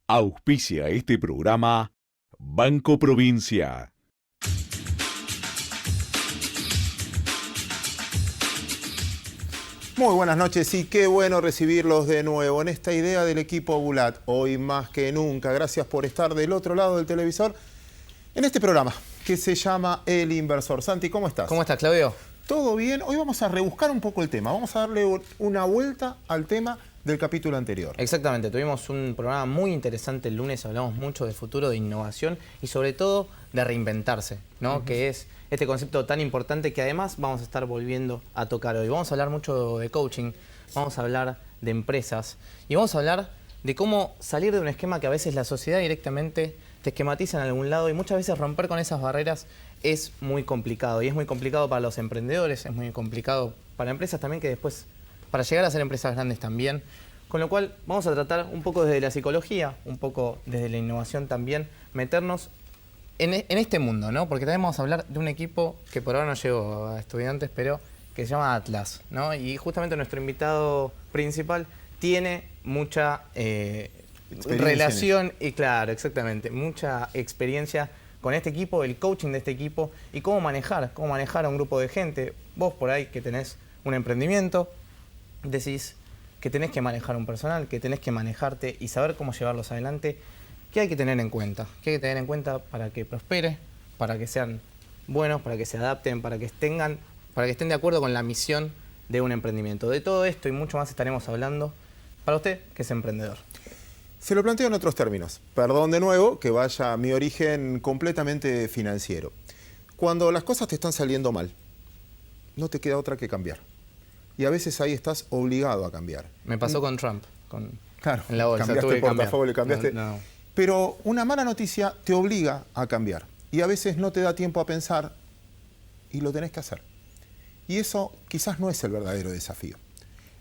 Auspicia este programa Banco Provincia. Muy buenas noches y qué bueno recibirlos de nuevo en esta idea del equipo Bulat. Hoy más que nunca, gracias por estar del otro lado del televisor en este programa que se llama El Inversor. Santi, ¿cómo estás? ¿Cómo estás, Claudio? ¿Todo bien? Hoy vamos a rebuscar un poco el tema. Vamos a darle una vuelta al tema del capítulo anterior. Exactamente, tuvimos un programa muy interesante el lunes, hablamos mucho de futuro, de innovación y sobre todo de reinventarse, ¿no? Que es este concepto tan importante que además vamos a estar volviendo a tocar hoy. Vamos a hablar mucho de coaching, vamos a hablar de empresas y vamos a hablar de cómo salir de un esquema que a veces la sociedad directamente te esquematiza en algún lado y muchas veces romper con esas barreras es muy complicado. Y es muy complicado para los emprendedores, es muy complicado para empresas también que después, para llegar a ser empresas grandes también. Con lo cual vamos a tratar un poco desde la psicología, un poco desde la innovación también, meternos en este mundo, ¿no? Porque también vamos a hablar de un equipo que por ahora no llegó a Estudiantes, pero que se llama Atlas, ¿no? Y justamente nuestro invitado principal tiene mucha relación y claro, exactamente, mucha experiencia con este equipo, el coaching de este equipo y cómo manejar a un grupo de gente. Vos por ahí que tenés un emprendimiento, decís que tenés que manejar un personal, que tenés que manejarte y saber cómo llevarlos adelante. ¿Qué hay que tener en cuenta? ¿Qué hay que tener en cuenta para que prospere, para que sean buenos, para que se adapten, para que estén de acuerdo con la misión de un emprendimiento? De todo esto y mucho más estaremos hablando para usted que es emprendedor. Se lo planteo en otros términos. Perdón de nuevo que vaya a mi origen completamente financiero. Cuando las cosas te están saliendo mal, no te queda otra que cambiar. Y a veces ahí estás obligado a cambiar. Me pasó con Trump, claro, en la bolsa. Cambiaste el portafolio, cambiaste. No. Pero una mala noticia te obliga a cambiar. Y a veces no te da tiempo a pensar y lo tenés que hacer. Y eso quizás no es el verdadero desafío.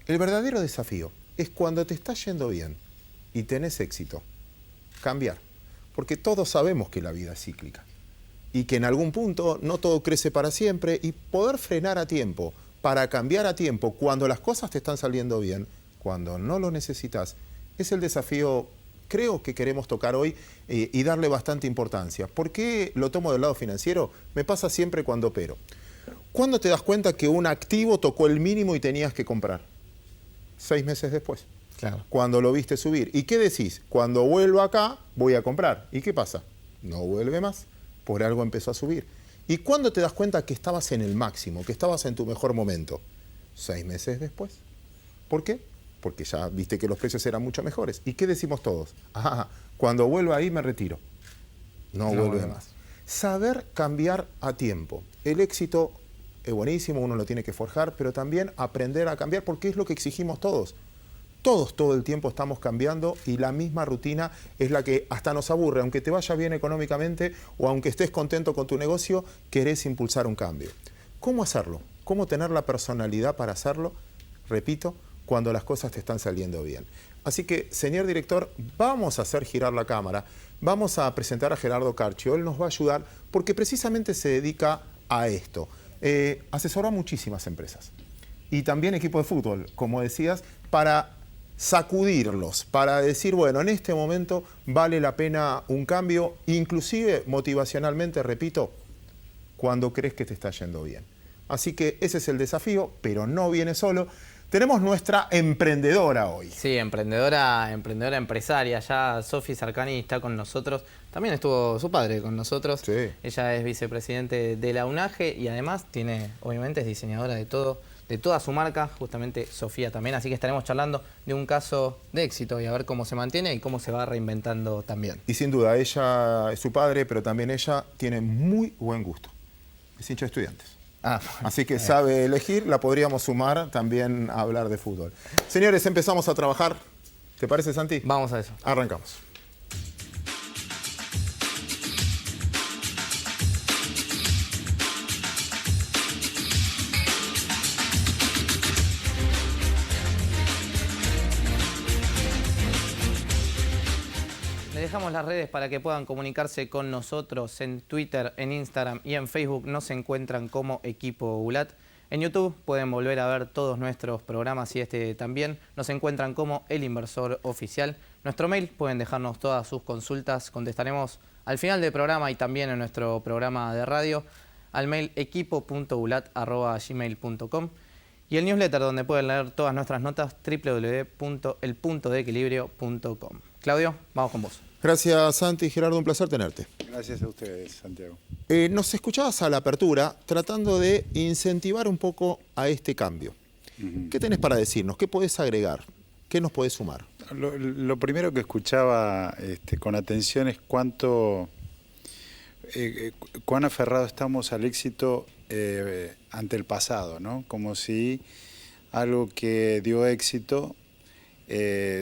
El verdadero desafío es cuando te está yendo bien y tenés éxito, cambiar. Porque todos sabemos que la vida es cíclica. Y que en algún punto no todo crece para siempre y poder frenar a tiempo, para cambiar a tiempo cuando las cosas te están saliendo bien, cuando no lo necesitas, es el desafío, creo que queremos tocar hoy y darle bastante importancia. ¿Por qué lo tomo del lado financiero? Me pasa siempre cuando opero. ¿Cuándo te das cuenta que un activo tocó el mínimo y tenías que comprar? 6 meses después. Claro. Cuando lo viste subir. ¿Y qué decís? Cuando vuelvo acá, voy a comprar. ¿Y qué pasa? No vuelve más. Por algo empezó a subir. ¿Y cuándo te das cuenta que estabas en el máximo, que estabas en tu mejor momento? 6 meses después. ¿Por qué? Porque ya viste que los precios eran mucho mejores. ¿Y qué decimos todos? Cuando vuelva ahí me retiro. No vuelve más. Saber cambiar a tiempo. El éxito es buenísimo, uno lo tiene que forjar, pero también aprender a cambiar porque es lo que exigimos todos. Todos todo el tiempo estamos cambiando y la misma rutina es la que hasta nos aburre. Aunque te vaya bien económicamente o aunque estés contento con tu negocio, querés impulsar un cambio. ¿Cómo hacerlo? ¿Cómo tener la personalidad para hacerlo? Repito, cuando las cosas te están saliendo bien. Así que, señor director, vamos a hacer girar la cámara. Vamos a presentar a Gerardo Carchio. Él nos va a ayudar porque precisamente se dedica a esto. Asesora a muchísimas empresas y también equipos de fútbol, como decías, para sacudirlos, para decir, bueno, en este momento vale la pena un cambio, inclusive motivacionalmente, repito, cuando crees que te está yendo bien. Así que ese es el desafío, pero no viene solo. Tenemos nuestra emprendedora hoy. Sí, emprendedora empresaria. Ya Sofi Sarcani está con nosotros. También estuvo su padre con nosotros. Sí. Ella es vicepresidente de la UNAGE y además obviamente es diseñadora de toda su marca, justamente Sofía también. Así que estaremos charlando de un caso de éxito y a ver cómo se mantiene y cómo se va reinventando también. Y sin duda, ella es su padre, pero también ella tiene muy buen gusto. Es hincha de Estudiantes. Así que sabe elegir, la podríamos sumar también a hablar de fútbol. Señores, empezamos a trabajar. ¿Te parece, Santi? Vamos a eso. Arrancamos. Dejamos las redes para que puedan comunicarse con nosotros en Twitter, en Instagram y en Facebook. Nos encuentran como Equipo Bulat. En YouTube pueden volver a ver todos nuestros programas y este también. Nos encuentran como El Inversor Oficial. nuestro mail, pueden dejarnos todas sus consultas, contestaremos al final del programa y también en nuestro programa de radio, al mail equipo.ulat@gmail.com y el newsletter donde pueden leer todas nuestras notas, www.elpuntodeequilibrio.com. Claudio, vamos con vos. Gracias, Santi y Gerardo, un placer tenerte. Gracias a ustedes, Santiago. Nos escuchabas a la apertura tratando de incentivar un poco a este cambio. ¿Qué tenés para decirnos? ¿Qué podés agregar? ¿Qué nos podés sumar? Lo primero que escuchaba con atención es cuán aferrados estamos al éxito ante el pasado, ¿no? Como si algo que dio éxito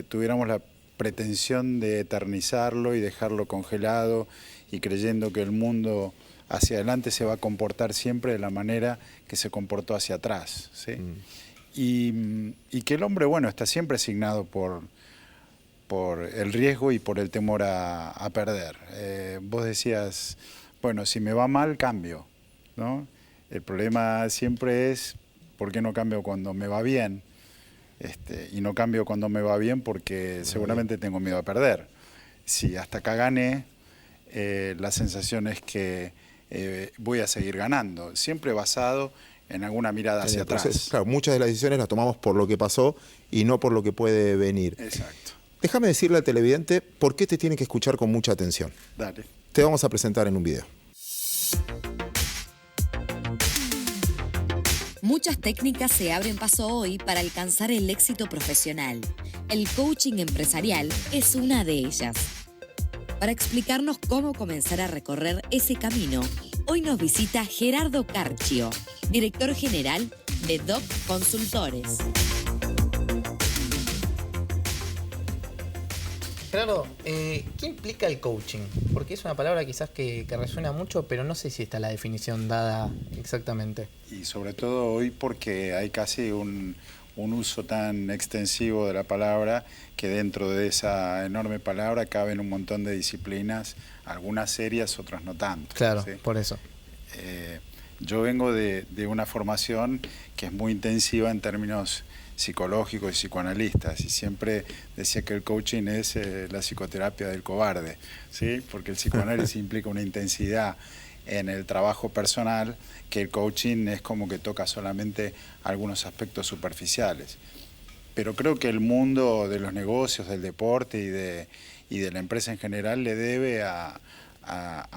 tuviéramos la pretensión de eternizarlo y dejarlo congelado y creyendo que el mundo hacia adelante se va a comportar siempre de la manera que se comportó hacia atrás, ¿sí? Y que el hombre, bueno, está siempre asignado por el riesgo y por el temor a perder. Vos decías, bueno, si me va mal, cambio, ¿no? El problema siempre es, ¿por qué no cambio cuando me va bien? Y no cambio cuando me va bien porque seguramente tengo miedo a perder. Si hasta acá gané, la sensación es que voy a seguir ganando, siempre basado en alguna mirada hacia atrás. Claro, muchas de las decisiones las tomamos por lo que pasó y no por lo que puede venir. Exacto. Déjame decirle al televidente por qué te tiene que escuchar con mucha atención. Dale. Te vamos a presentar en un video. Muchas técnicas se abren paso hoy para alcanzar el éxito profesional. El coaching empresarial es una de ellas. Para explicarnos cómo comenzar a recorrer ese camino, hoy nos visita Gerardo Carchio, director general de DOC Consultores. Gerardo, ¿qué implica el coaching? Porque es una palabra quizás que resuena mucho, pero no sé si está la definición dada exactamente. Y sobre todo hoy porque hay casi un uso tan extensivo de la palabra que dentro de esa enorme palabra caben un montón de disciplinas, algunas serias, otras no tanto. Claro, ¿sí? por eso. Yo vengo de una formación que es muy intensiva en términos psicológicos y psicoanalistas, y siempre decía que el coaching es la psicoterapia del cobarde, ¿sí? Porque el psicoanálisis implica una intensidad en el trabajo personal que el coaching es como que toca solamente algunos aspectos superficiales. Pero creo que el mundo de los negocios, del deporte y de la empresa en general le debe a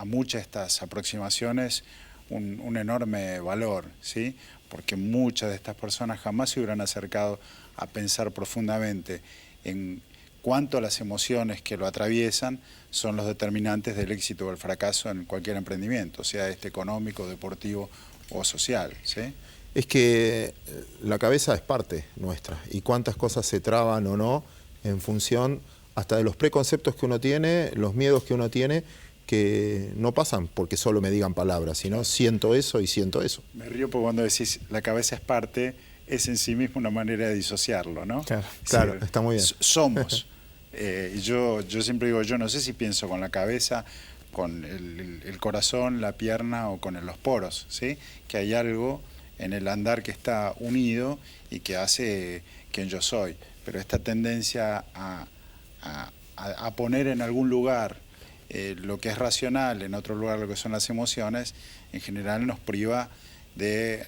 muchas de estas aproximaciones un enorme valor, ¿sí? Porque muchas de estas personas jamás se hubieran acercado a pensar profundamente en cuánto las emociones que lo atraviesan son los determinantes del éxito o el fracaso en cualquier emprendimiento, sea económico, deportivo o social, ¿sí? Es que la cabeza es parte nuestra y cuántas cosas se traban o no en función hasta de los preconceptos que uno tiene, los miedos que uno tiene, que no pasan porque solo me digan palabras, sino siento eso y siento eso. Me río porque cuando decís la cabeza es parte, es en sí mismo una manera de disociarlo, ¿no? Claro, está muy bien. Somos. Yo siempre digo, yo no sé si pienso con la cabeza, con el corazón, la pierna o con los poros, ¿sí? Que hay algo en el andar que está unido y que hace quien yo soy. Pero esta tendencia a poner en algún lugar lo que es racional, en otro lugar lo que son las emociones, en general nos priva de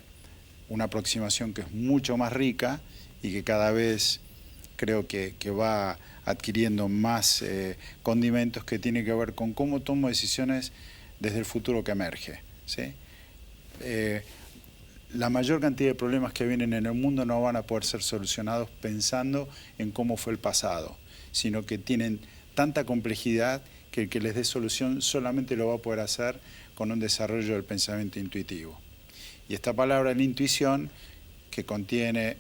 una aproximación que es mucho más rica y que cada vez creo que va adquiriendo más condimentos que tiene que ver con cómo tomo decisiones desde el futuro que emerge, ¿sí? La mayor cantidad de problemas que vienen en el mundo no van a poder ser solucionados pensando en cómo fue el pasado, sino que tienen tanta complejidad que el que les dé solución solamente lo va a poder hacer con un desarrollo del pensamiento intuitivo. Y esta palabra, la intuición, que contiene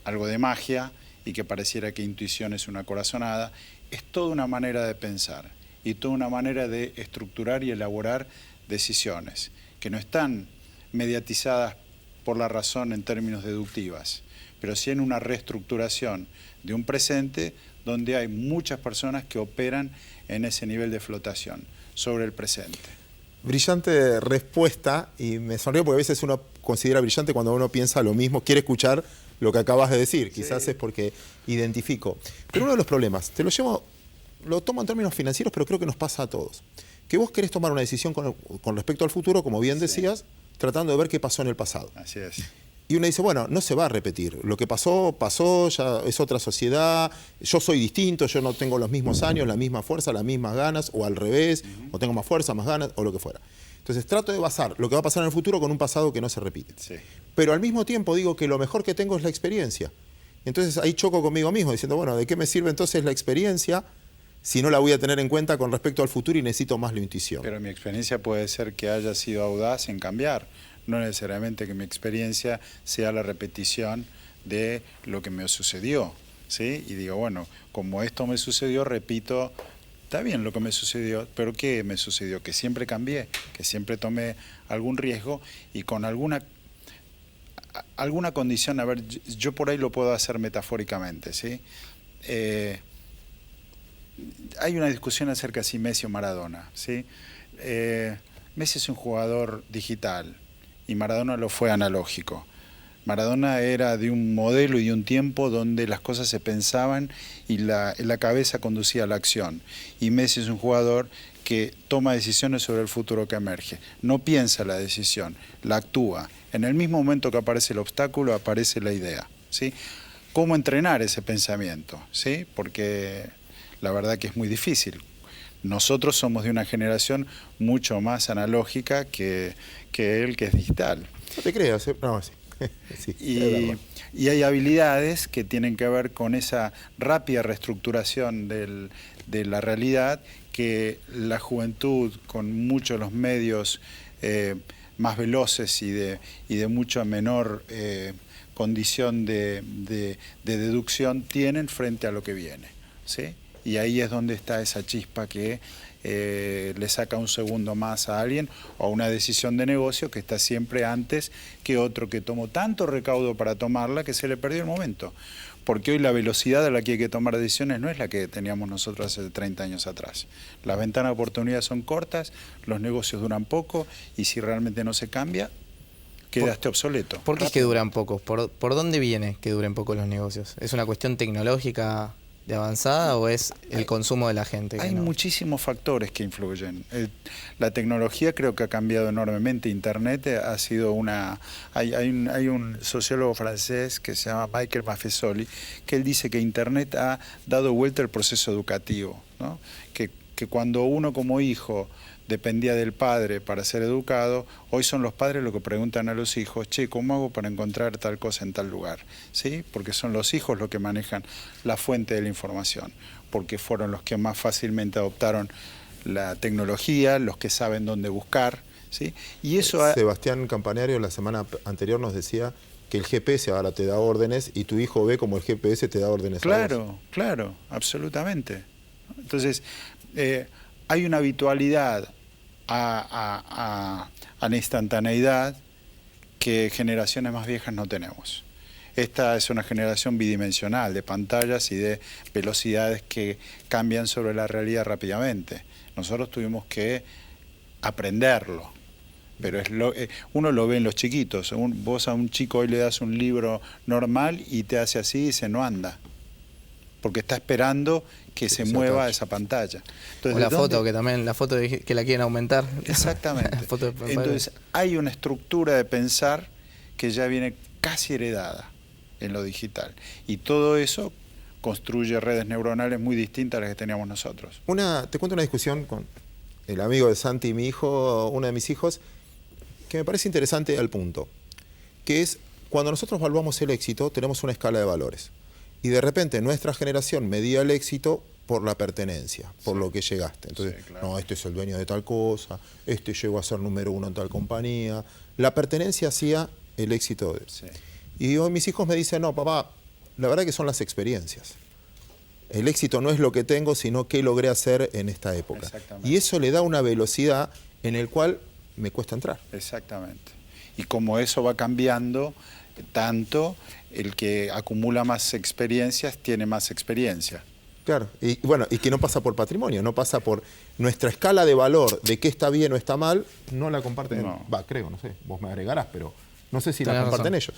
algo de magia y que pareciera que intuición es una corazonada, es toda una manera de pensar y toda una manera de estructurar y elaborar decisiones que no están mediatizadas por la razón en términos deductivas, pero sí en una reestructuración de un presente donde hay muchas personas que operan en ese nivel de flotación sobre el presente. Brillante respuesta, y me sonrío porque a veces uno considera brillante cuando uno piensa lo mismo, quiere escuchar lo que acabas de decir, quizás es porque identifico. Pero uno de los problemas, te lo llevo lo tomo en términos financieros, pero creo que nos pasa a todos. Que vos querés tomar una decisión con respecto al futuro, como bien decías, tratando de ver qué pasó en el pasado. Así es. Y uno dice, bueno, no se va a repetir. Lo que pasó, pasó, ya es otra sociedad. Yo soy distinto, yo no tengo los mismos años, la misma fuerza, las mismas ganas, o al revés, o tengo más fuerza, más ganas, o lo que fuera. Entonces trato de basar lo que va a pasar en el futuro con un pasado que no se repite. Sí. Pero al mismo tiempo digo que lo mejor que tengo es la experiencia. Entonces ahí choco conmigo mismo, diciendo, bueno, ¿de qué me sirve entonces la experiencia si no la voy a tener en cuenta con respecto al futuro y necesito más la intuición? Pero mi experiencia puede ser que haya sido audaz en cambiar, no necesariamente que mi experiencia sea la repetición de lo que me sucedió, ¿sí? Y digo, bueno, como esto me sucedió, repito, está bien lo que me sucedió, pero ¿qué me sucedió? Que siempre cambié, que siempre tomé algún riesgo y con alguna condición, a ver, yo por ahí lo puedo hacer metafóricamente, ¿sí? Hay una discusión acerca de si Messi o Maradona, ¿sí? Messi es un jugador digital y Maradona lo fue analógico. Maradona era de un modelo y de un tiempo donde las cosas se pensaban y la cabeza conducía a la acción. Y Messi es un jugador que toma decisiones sobre el futuro que emerge. No piensa la decisión, la actúa. En el mismo momento que aparece el obstáculo, aparece la idea, ¿sí? ¿Cómo entrenar ese pensamiento? ¿Sí? Porque la verdad que es muy difícil. Nosotros somos de una generación mucho más analógica que él, que es digital. No te creas, no, sí. Sí, y hay habilidades que tienen que ver con esa rápida reestructuración de la realidad que la juventud, con muchos los medios más veloces y de mucho menor condición de deducción, tienen frente a lo que viene, ¿sí? Y ahí es donde está esa chispa que le saca un segundo más a alguien o una decisión de negocio que está siempre antes que otro que tomó tanto recaudo para tomarla que se le perdió el momento. Porque hoy la velocidad a la que hay que tomar decisiones no es la que teníamos nosotros hace 30 años atrás. Las ventanas de oportunidad son cortas, los negocios duran poco y si realmente no se cambia, quedaste obsoleto. ¿Por qué es que duran poco? ¿Por dónde viene que duren poco los negocios? ¿Es una cuestión tecnológica de avanzada o es el consumo de la gente? Hay muchísimos factores que influyen. La tecnología creo que ha cambiado enormemente. Internet ha sido una... Hay un sociólogo francés que se llama Michael Maffesoli, que él dice que Internet ha dado vuelta al proceso educativo, ¿no? Que cuando uno como hijo dependía del padre para ser educado, hoy son los padres los que preguntan a los hijos, che, ¿cómo hago para encontrar tal cosa en tal lugar? ¿Sí? Porque son los hijos los que manejan la fuente de la información, porque fueron los que más fácilmente adoptaron la tecnología, los que saben dónde buscar, ¿sí? Y eso Sebastián Campanario la semana anterior nos decía que el GPS ahora te da órdenes y tu hijo ve como el GPS te da órdenes. Claro, claro, absolutamente. Entonces, hay una habitualidad a la instantaneidad que generaciones más viejas no tenemos. Esta es una generación bidimensional de pantallas y de velocidades que cambian sobre la realidad rápidamente. Nosotros tuvimos que aprenderlo, pero uno lo ve en los chiquitos. Vos a un chico hoy le das un libro normal y te hace así y dice no anda, porque está esperando que se mueva esa pantalla. Entonces, o la foto, que también, la foto que la quieren aumentar. Exactamente. Entonces hay una estructura de pensar que ya viene casi heredada en lo digital. Y todo eso construye redes neuronales muy distintas a las que teníamos nosotros. Te cuento una discusión con el amigo de Santi y mi hijo, uno de mis hijos, que me parece interesante al punto, que es cuando nosotros evaluamos el éxito, tenemos una escala de valores. Y de repente nuestra generación medía el éxito por la pertenencia, por lo que llegaste. Entonces, sí, claro. No, este es el dueño de tal cosa, este llegó a ser número 1 en tal compañía. La pertenencia hacía el éxito de él. Sí. Y hoy mis hijos me dicen, no, papá, la verdad que son las experiencias. El éxito no es lo que tengo, sino qué logré hacer en esta época. Y eso le da una velocidad en el cual me cuesta entrar. Exactamente. Y como eso va cambiando tanto, el que acumula más experiencias tiene más experiencia. Claro, y bueno, y que no pasa por patrimonio, no pasa por nuestra escala de valor de qué está bien o está mal, no la comparten, no. Creo, no sé, vos me agregarás, pero no sé si la comparten ellos.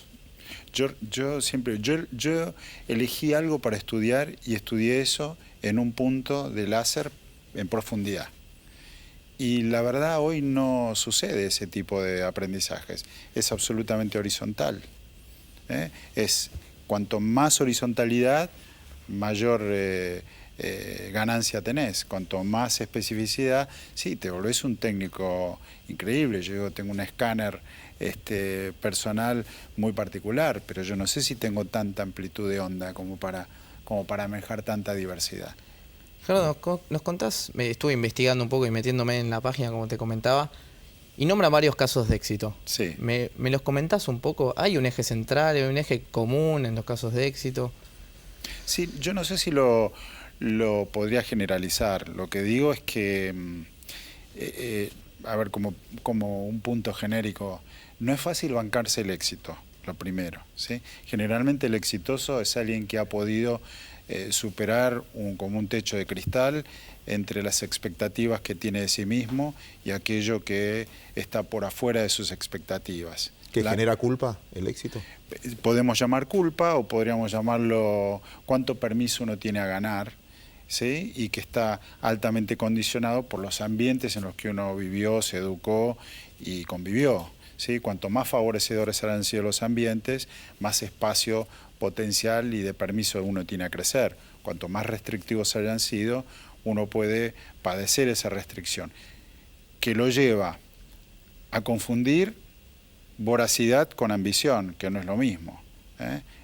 Yo elegí algo para estudiar y estudié eso en un punto de láser en profundidad. Y la verdad hoy no sucede ese tipo de aprendizajes, es absolutamente horizontal. Es cuanto más horizontalidad, mayor ganancia tenés. Cuanto más especificidad, sí, te volvés un técnico increíble. Yo tengo un escáner personal muy particular, pero yo no sé si tengo tanta amplitud de onda como para manejar tanta diversidad. Gerardo, nos contás, estuve investigando un poco y metiéndome en la página, como te comentaba, y nombra varios casos de éxito. Sí. ¿Me los comentás un poco? ¿Hay un eje central, hay un eje común en los casos de éxito? Sí, yo no sé si lo podría generalizar. Lo que digo es que, a ver, como un punto genérico, no es fácil bancarse el éxito, lo primero, ¿sí? Generalmente el exitoso es alguien que ha podido superar como un techo de cristal entre las expectativas que tiene de sí mismo y aquello que está por afuera de sus expectativas. ¿Que genera culpa el éxito? Podemos llamar culpa o podríamos llamarlo cuánto permiso uno tiene a ganar, ¿sí? Y que está altamente condicionado por los ambientes en los que uno vivió, se educó y convivió, ¿sí? Cuanto más favorecedores hayan sido los ambientes, más espacio potencial y de permiso uno tiene a crecer. Cuanto más restrictivos hayan sido, uno puede padecer esa restricción, que lo lleva a confundir voracidad con ambición, que no es lo mismo.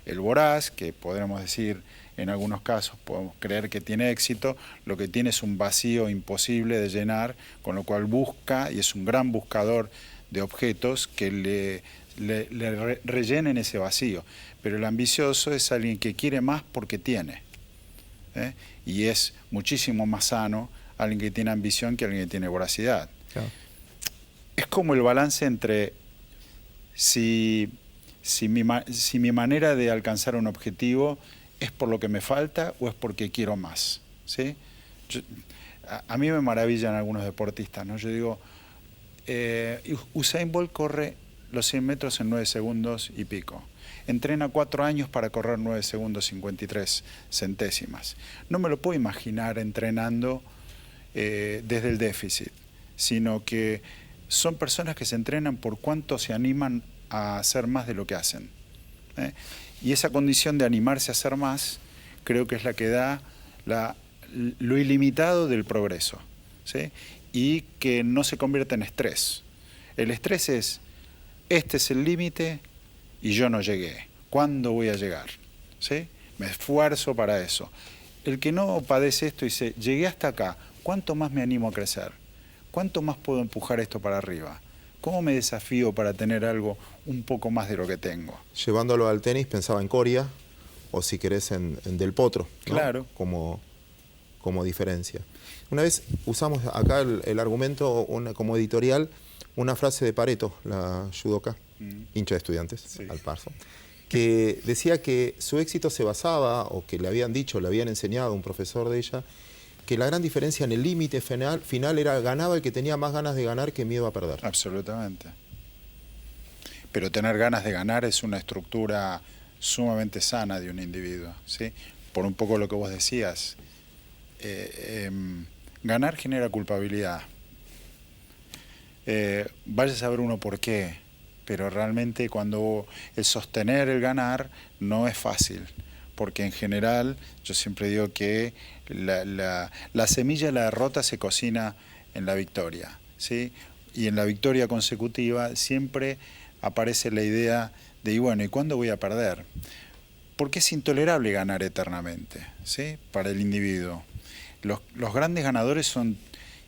El voraz, que podremos decir en algunos casos, podemos creer que tiene éxito, lo que tiene es un vacío imposible de llenar, con lo cual busca, y es un gran buscador de objetos que le rellenen ese vacío. Pero el ambicioso es alguien que quiere más porque tiene. Y es muchísimo más sano alguien que tiene ambición que alguien que tiene voracidad. Claro. Es como el balance entre si mi manera de alcanzar un objetivo es por lo que me falta o es porque quiero más, ¿sí? A mí me maravillan algunos deportistas, ¿no? Yo digo, Usain Bolt corre los 100 metros en 9 segundos y pico. Entrena 4 años para correr 9 segundos 53 centésimas. No me lo puedo imaginar entrenando desde el déficit, sino que son personas que se entrenan por cuánto se animan a hacer más de lo que hacen. Y esa condición de animarse a hacer más, creo que es la que da lo ilimitado del progreso, ¿sí? Y que no se convierte en estrés. El estrés es, este es el límite y yo no llegué. ¿Cuándo voy a llegar? ¿Sí? Me esfuerzo para eso. El que no padece esto dice, llegué hasta acá, ¿cuánto más me animo a crecer? ¿Cuánto más puedo empujar esto para arriba? ¿Cómo me desafío para tener algo un poco más de lo que tengo? Llevándolo al tenis, pensaba en Coria, o si querés en Del Potro, ¿no? Claro. Como diferencia. Una vez usamos acá el argumento como editorial, una frase de Pareto, la judoka, hincha de Estudiantes, Sí. al paso, que decía que su éxito se basaba, o que le habían dicho, le habían enseñado a un profesor de ella, que la gran diferencia en el límite final era ganaba el que tenía más ganas de ganar que miedo a perder. Absolutamente. Pero tener ganas de ganar es una estructura sumamente sana de un individuo, ¿sí? Por un poco lo que vos decías, ganar genera culpabilidad. Vaya a saber uno por qué, pero realmente cuando el sostener el ganar no es fácil, porque en general yo siempre digo que la semilla de la derrota se cocina en la victoria, ¿sí? Y en la victoria consecutiva siempre aparece la idea de, y bueno, ¿y cuándo voy a perder? Porque es intolerable ganar eternamente, ¿sí? Para el individuo. Los grandes ganadores son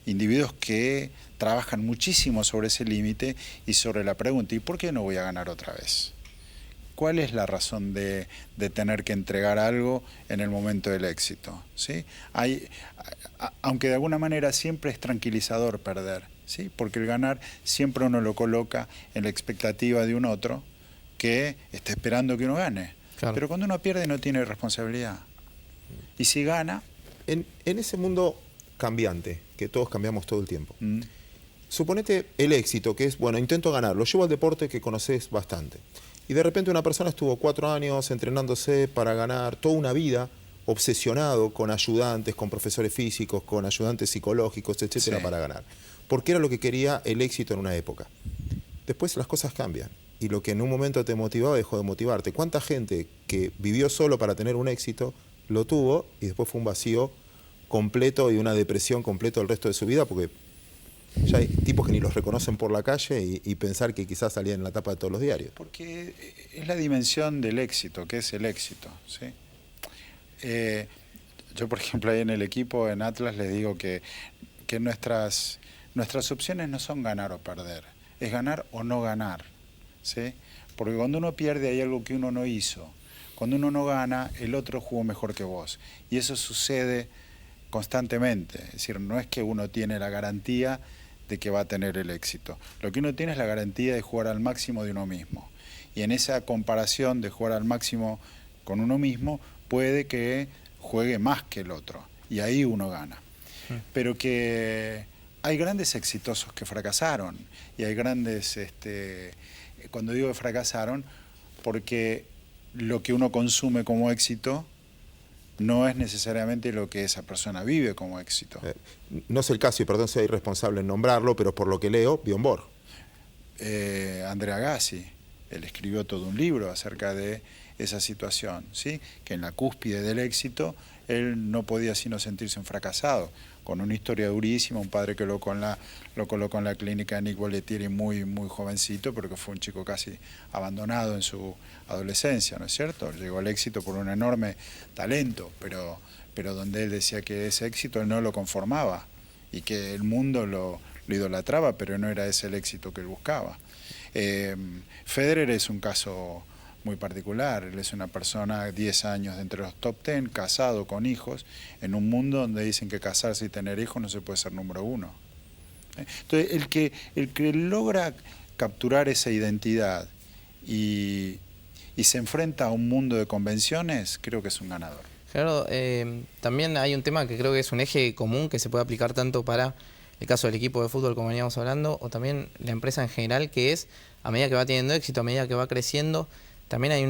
individuos que trabajan muchísimo sobre ese límite y sobre la pregunta, ¿y por qué no voy a ganar otra vez? ¿Cuál es la razón de tener que entregar algo en el momento del éxito? ¿Sí? Aunque de alguna manera siempre es tranquilizador perder, ¿sí? Porque el ganar siempre uno lo coloca en la expectativa de un otro que está esperando que uno gane. Claro. Pero cuando uno pierde no tiene responsabilidad. Y si gana... En ese mundo cambiante, que todos cambiamos todo el tiempo, suponete el éxito, que es, bueno, intento ganar, lo llevo al deporte que conoces bastante. Y de repente una persona estuvo 4 años entrenándose para ganar toda una vida obsesionado con ayudantes, con profesores físicos, con ayudantes psicológicos, etcétera, Sí. para ganar. Porque era lo que quería el éxito en una época. Después las cosas cambian. Y lo que en un momento te motivaba dejó de motivarte. ¿Cuánta gente que vivió solo para tener un éxito lo tuvo y después fue un vacío completo y una depresión completa el resto de su vida? Porque ya hay tipos que ni los reconocen por la calle y pensar que quizás salían en la tapa de todos los diarios. Porque es la dimensión del éxito, que es el éxito, ¿sí? Yo, por ejemplo, ahí en el equipo, en Atlas, les digo que nuestras opciones no son ganar o perder, es ganar o no ganar, ¿sí? Porque cuando uno pierde hay algo que uno no hizo. Cuando uno no gana, el otro jugó mejor que vos. Y eso sucede constantemente. Es decir, no es que uno tiene la garantía de que va a tener el éxito. Lo que uno tiene es la garantía de jugar al máximo de uno mismo. Y en esa comparación de jugar al máximo con uno mismo, puede que juegue más que el otro. Y ahí uno gana. Pero que hay grandes exitosos que fracasaron. Y hay grandes, cuando digo que fracasaron, porque lo que uno consume como éxito no es necesariamente lo que esa persona vive como éxito. No es el caso, y perdón si soy irresponsable en nombrarlo, pero por lo que leo, Bjorn Borg. Andrea Agassi, él escribió todo un libro acerca de esa situación, ¿sí? Que en la cúspide del éxito él no podía sino sentirse un fracasado, con una historia durísima, un padre que lo colocó en la clínica de Nick Bollettieri muy jovencito, pero que fue un chico casi abandonado en su adolescencia, ¿no es cierto? Llegó al éxito por un enorme talento, pero donde él decía que ese éxito él no lo conformaba y que el mundo lo idolatraba, pero no era ese el éxito que él buscaba. Federer es un caso muy particular. Él es una persona 10 años de entre los top 10, casado con hijos, en un mundo donde dicen que casarse y tener hijos no se puede ser número uno. Entonces, el que logra capturar esa identidad y se enfrenta a un mundo de convenciones, creo que es un ganador. Claro, también hay un tema que creo que es un eje común que se puede aplicar tanto para el caso del equipo de fútbol, como veníamos hablando, o también la empresa en general, que es, a medida que va teniendo éxito, a medida que va creciendo, también hay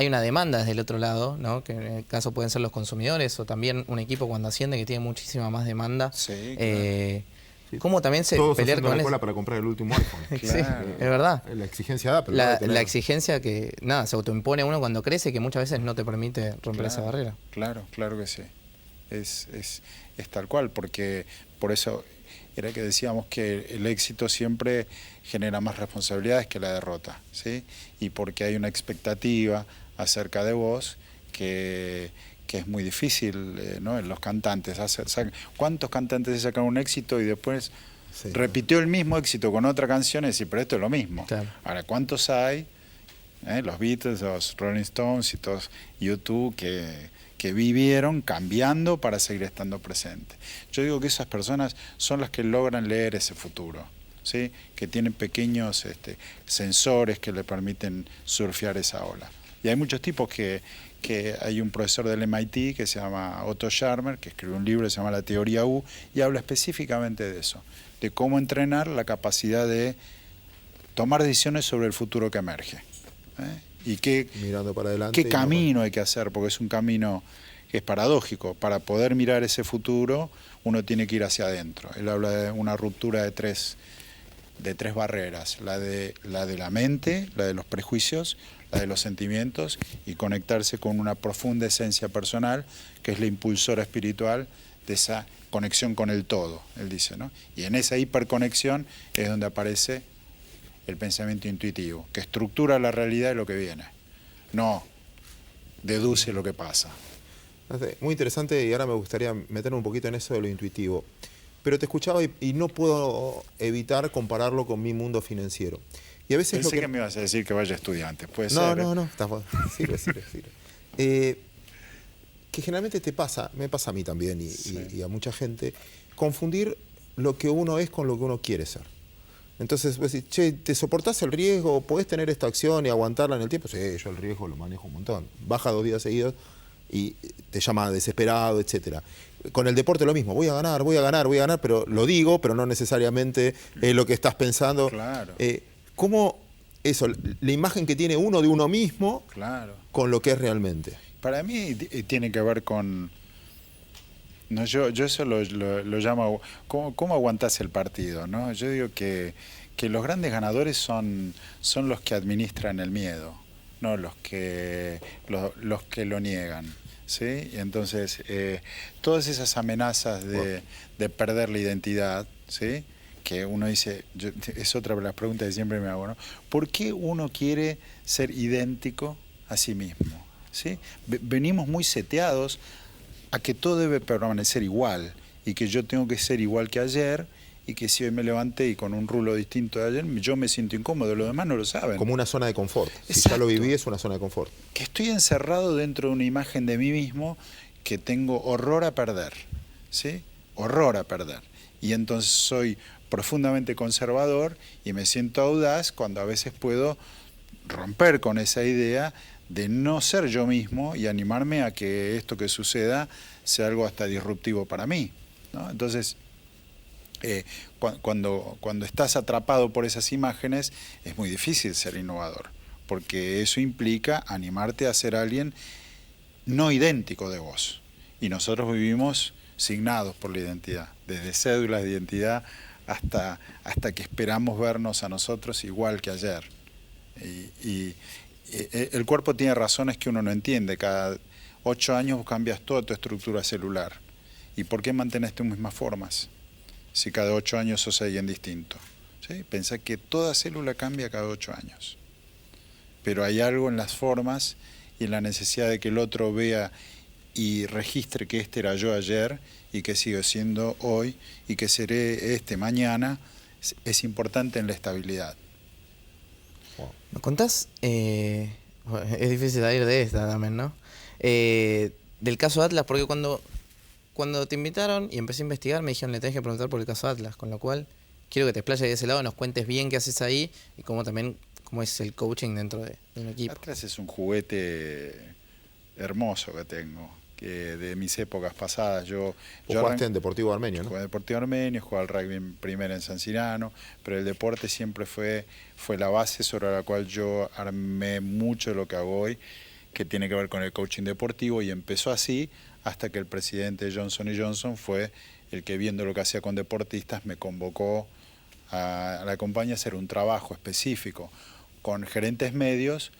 una demanda desde el otro lado, ¿no? Que en el caso pueden ser los consumidores o también un equipo cuando asciende que tiene muchísima más demanda. Sí, claro. ¿Cómo también se Todos pelear haciendo con la cola eso? para comprar el último iPhone. Sí, Claro. es verdad. La exigencia da, pero lo debe tener. La exigencia que, nada, se autoimpone a uno cuando crece, que muchas veces no te permite romper esa barrera. Claro que sí. Es tal cual, porque por eso era que decíamos que el éxito siempre genera más responsabilidades que la derrota, ¿sí? Y porque hay una expectativa acerca de vos que es muy difícil, ¿no? En los cantantes. ¿Cuántos cantantes sacan un éxito y después repitió el mismo éxito con otra canción y decir, pero esto es lo mismo? Claro. Ahora, ¿cuántos hay? Los Beatles, los Rolling Stones y todos YouTube que vivieron cambiando para seguir estando presentes. Yo digo que esas personas son las que logran leer ese futuro, ¿sí? Que tienen pequeños sensores que le permiten surfear esa ola. Y hay muchos tipos que hay un profesor del MIT que se llama Otto Scharmer, que escribió un libro que se llama La Teoría U, y habla específicamente de eso, de cómo entrenar la capacidad de tomar decisiones sobre el futuro que emerge. Y mirando para adelante. qué camino hay que hacer, porque es un camino que es paradójico. Para poder mirar ese futuro, uno tiene que ir hacia adentro. Él habla de una ruptura de tres barreras: la de la mente, la de los prejuicios, la de los sentimientos, y conectarse con una profunda esencia personal, que es la impulsora espiritual de esa conexión con el todo, él dice, ¿no? Y en esa hiperconexión es donde aparece el pensamiento intuitivo, que estructura la realidad de lo que viene, no deduce lo que pasa. Muy interesante, y ahora me gustaría meterme un poquito en eso de lo intuitivo. Pero te escuchaba y no puedo evitar compararlo con mi mundo financiero. Y a veces Pensé que me ibas a decir que vaya estudiante, puede ser. No, sirve. Que generalmente me pasa a mí también y a mucha gente, confundir lo que uno es con lo que uno quiere ser. Entonces, vos decís, che, ¿te soportás el riesgo? ¿Podés tener esta acción y aguantarla en el tiempo? Sí, yo el riesgo lo manejo un montón. Baja 2 días seguidos y te llama desesperado, etcétera. Con el deporte lo mismo, voy a ganar, pero lo digo, pero no necesariamente es lo que estás pensando. Claro. ¿Cómo eso, la imagen que tiene uno de uno mismo Claro. con lo que es realmente? Para mí tiene que ver con... No, yo eso lo llamo, ¿cómo aguantás el partido? ¿No? Yo digo que los grandes ganadores son los que administran el miedo, no los que lo niegan. ¿Sí? Y entonces, todas esas amenazas de perder la identidad, ¿sí? Que uno dice, es otra de las preguntas que siempre me hago, ¿no? ¿Por qué uno quiere ser idéntico a sí mismo? ¿Sí? Venimos muy seteados a que todo debe permanecer igual y que yo tengo que ser igual que ayer y que si hoy me levanté y con un rulo distinto de ayer, yo me siento incómodo, los demás no lo saben. Como una zona de confort. Si Exacto. ya lo viví, es una zona de confort. Que estoy encerrado dentro de una imagen de mí mismo que tengo horror a perder, ¿sí? Horror a perder. Y entonces soy profundamente conservador y me siento audaz cuando a veces puedo romper con esa idea de no ser yo mismo y animarme a que esto que suceda sea algo hasta disruptivo para mí, ¿no? Entonces, cuando estás atrapado por esas imágenes, es muy difícil ser innovador, porque eso implica animarte a ser alguien no idéntico de vos. Y nosotros vivimos signados por la identidad, desde cédulas de identidad hasta que esperamos vernos a nosotros igual que ayer. Y el cuerpo tiene razones que uno no entiende. Cada 8 años cambias toda tu estructura celular. ¿Y por qué mantenés tus mismas formas si cada 8 años sos alguien distinto? ¿Sí? Pensá que toda célula cambia cada 8 años. Pero hay algo en las formas y en la necesidad de que el otro vea y registre que este era yo ayer y que sigo siendo hoy y que seré mañana, es importante en la estabilidad. ¿Nos contás? Es difícil salir de esta también, ¿no? Del caso Atlas, porque cuando te invitaron y empecé a investigar, me dijeron, le tenés que preguntar por el caso Atlas, con lo cual quiero que te explayes de ese lado, nos cuentes bien qué haces ahí y cómo es el coaching dentro de un equipo. Atlas es un juguete hermoso que tengo, que de mis épocas pasadas. Yo jugaste en Deportivo Armenio, ¿no? Jugué en Deportivo Armenio, jugué al rugby en primera en San Cirano, pero el deporte siempre fue la base sobre la cual yo armé mucho de lo que hago hoy, que tiene que ver con el coaching deportivo, y empezó así hasta que el presidente de Johnson & Johnson fue el que, viendo lo que hacía con deportistas, me convocó a la compañía a hacer un trabajo específico con gerentes medios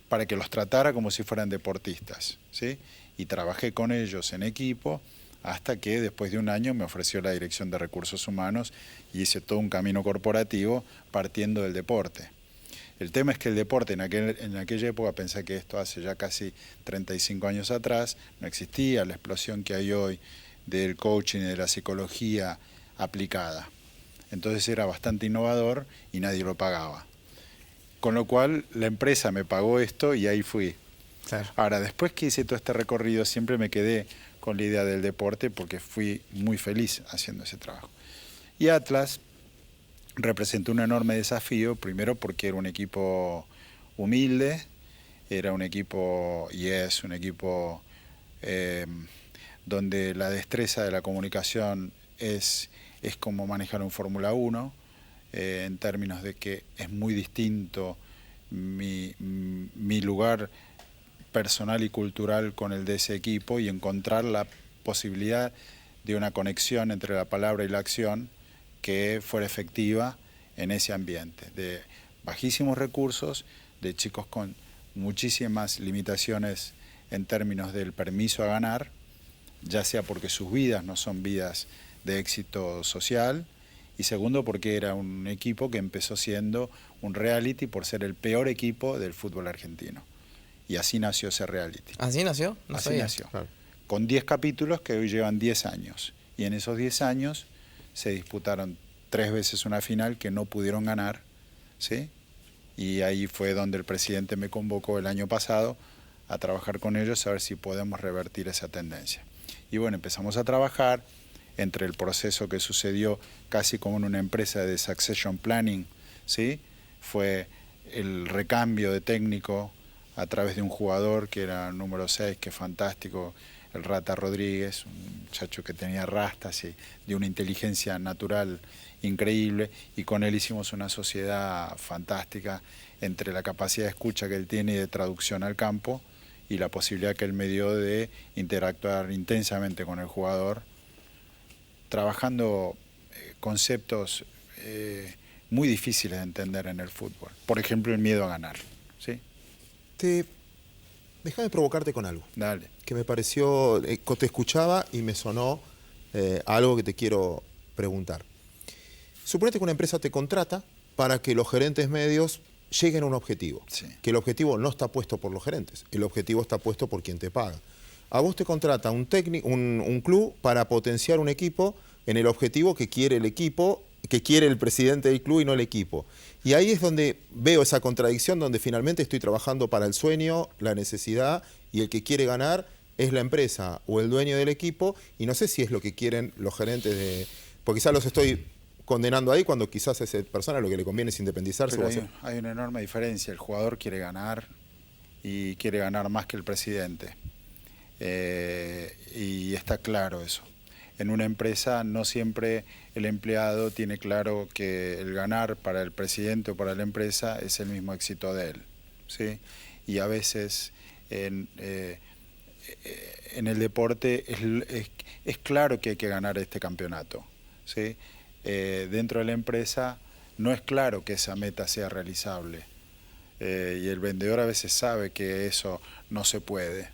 para que los tratara como si fueran deportistas, ¿sí? Y trabajé con ellos en equipo hasta que después de un año me ofreció la dirección de recursos humanos y hice todo un camino corporativo partiendo del deporte. El tema es que el deporte en aquella época, pensé que esto hace ya casi 35 años atrás, no existía la explosión que hay hoy del coaching y de la psicología aplicada. Entonces era bastante innovador y nadie lo pagaba. Con lo cual la empresa me pagó esto y ahí fui. Claro. Ahora, después que hice todo este recorrido, siempre me quedé con la idea del deporte porque fui muy feliz haciendo ese trabajo. Y Atlas representó un enorme desafío, primero porque era un equipo humilde, era un equipo, y es un equipo donde la destreza de la comunicación es como manejar un Fórmula 1, en términos de que es muy distinto mi lugar personal y cultural con el de ese equipo, y encontrar la posibilidad de una conexión entre la palabra y la acción que fuera efectiva en ese ambiente, de bajísimos recursos, de chicos con muchísimas limitaciones en términos del permiso a ganar, ya sea porque sus vidas no son vidas de éxito social, y segundo porque era un equipo que empezó siendo un reality por ser el peor equipo del fútbol argentino. Y así nació ese reality. ¿Así nació? No así sabía. nació. Claro. Con 10 capítulos que hoy llevan 10 años. Y en esos 10 años se disputaron 3 veces una final que no pudieron ganar, ¿sí? Y ahí fue donde el presidente me convocó el año pasado a trabajar con ellos a ver si podemos revertir esa tendencia. Y bueno, empezamos a trabajar entre el proceso que sucedió casi como en una empresa de succession planning, ¿sí? Fue el recambio de técnico a través de un jugador que era el número 6, que es fantástico, el Rata Rodríguez, un muchacho que tenía rastas y de una inteligencia natural increíble, y con él hicimos una sociedad fantástica entre la capacidad de escucha que él tiene y de traducción al campo, y la posibilidad que él me dio de interactuar intensamente con el jugador, trabajando conceptos muy difíciles de entender en el fútbol. Por ejemplo, el miedo a ganar. ¿Sí? Déjame provocarte con algo. Dale. Que me pareció, te escuchaba y me sonó algo que te quiero preguntar. Suponete que una empresa te contrata para que los gerentes medios lleguen a un objetivo. Sí. Que el objetivo no está puesto por los gerentes, el objetivo está puesto por quien te paga. A vos te contrata un club para potenciar un equipo en el objetivo que quiere el equipo, que quiere el presidente del club y no el equipo. Y ahí es donde veo esa contradicción, donde finalmente estoy trabajando para el sueño, la necesidad, y el que quiere ganar es la empresa o el dueño del equipo, y no sé si es lo que quieren los gerentes de... Porque quizás los estoy condenando ahí cuando quizás a esa persona lo que le conviene es independizarse. Pero o hacer... hay una enorme diferencia. El jugador quiere ganar y quiere ganar más que el presidente. Y está claro eso. En una empresa no siempre el empleado tiene claro que el ganar para el presidente o para la empresa es el mismo éxito de él, ¿sí? Y a veces en el deporte es claro que hay que ganar este campeonato, ¿sí? Dentro de la empresa no es claro que esa meta sea realizable, y el vendedor a veces sabe que eso no se puede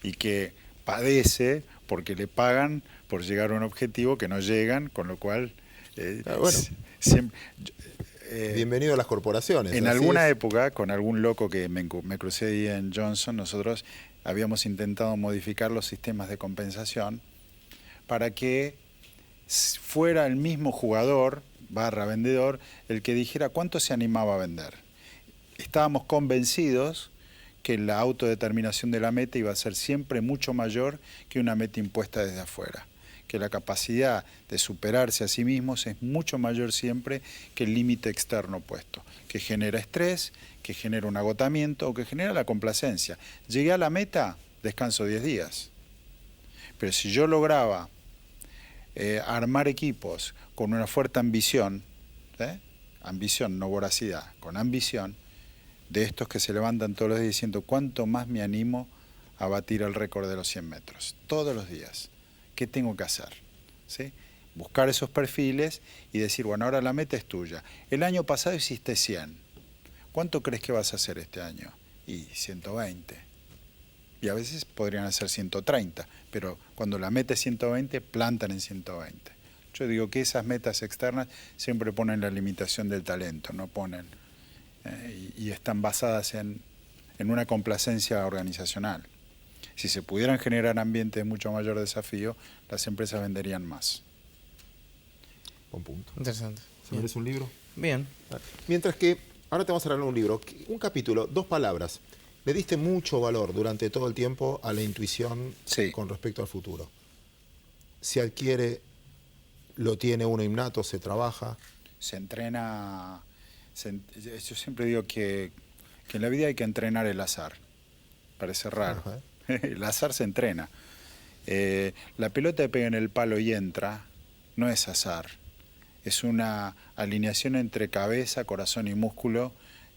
y que padece porque le pagan por llegar a un objetivo que no llegan, con lo cual siempre, bienvenido a las corporaciones. En alguna época, con algún loco que me crucé ahí en Johnson, nosotros habíamos intentado modificar los sistemas de compensación para que fuera el mismo jugador / vendedor el que dijera cuánto se animaba a vender. Estábamos convencidos que la autodeterminación de la meta iba a ser siempre mucho mayor que una meta impuesta desde afuera, que la capacidad de superarse a sí mismos es mucho mayor siempre que el límite externo puesto, que genera estrés, que genera un agotamiento o que genera la complacencia. Llegué a la meta, descanso 10 días. Pero si yo lograba armar equipos con una fuerte ambición, ambición, no voracidad, con ambición, de estos que se levantan todos los días diciendo cuánto más me animo a batir el récord de los 100 metros, todos los días. ¿Qué tengo que hacer? ¿Sí? Buscar esos perfiles y decir, bueno, ahora la meta es tuya. El año pasado hiciste 100. ¿Cuánto crees que vas a hacer este año? Y 120. Y a veces podrían hacer 130, pero cuando la meta es 120, plantan en 120. Yo digo que esas metas externas siempre ponen la limitación del talento, no ponen... y están basadas en una complacencia organizacional. Si se pudieran generar ambientes de mucho mayor desafío, las empresas venderían más. Buen punto. Interesante. ¿Se merece un libro? Bien. Mientras que, ahora te vamos a regalar un libro, un capítulo, 2 palabras. Le diste mucho valor durante todo el tiempo a la intuición con respecto al futuro. Se adquiere, lo tiene uno innato, se trabaja. Se entrena... Yo siempre digo que en la vida hay que entrenar el azar. Parece raro. Ajá. El azar se entrena. La pelota que pega en el palo y entra no es azar. Es una alineación entre cabeza, corazón y músculo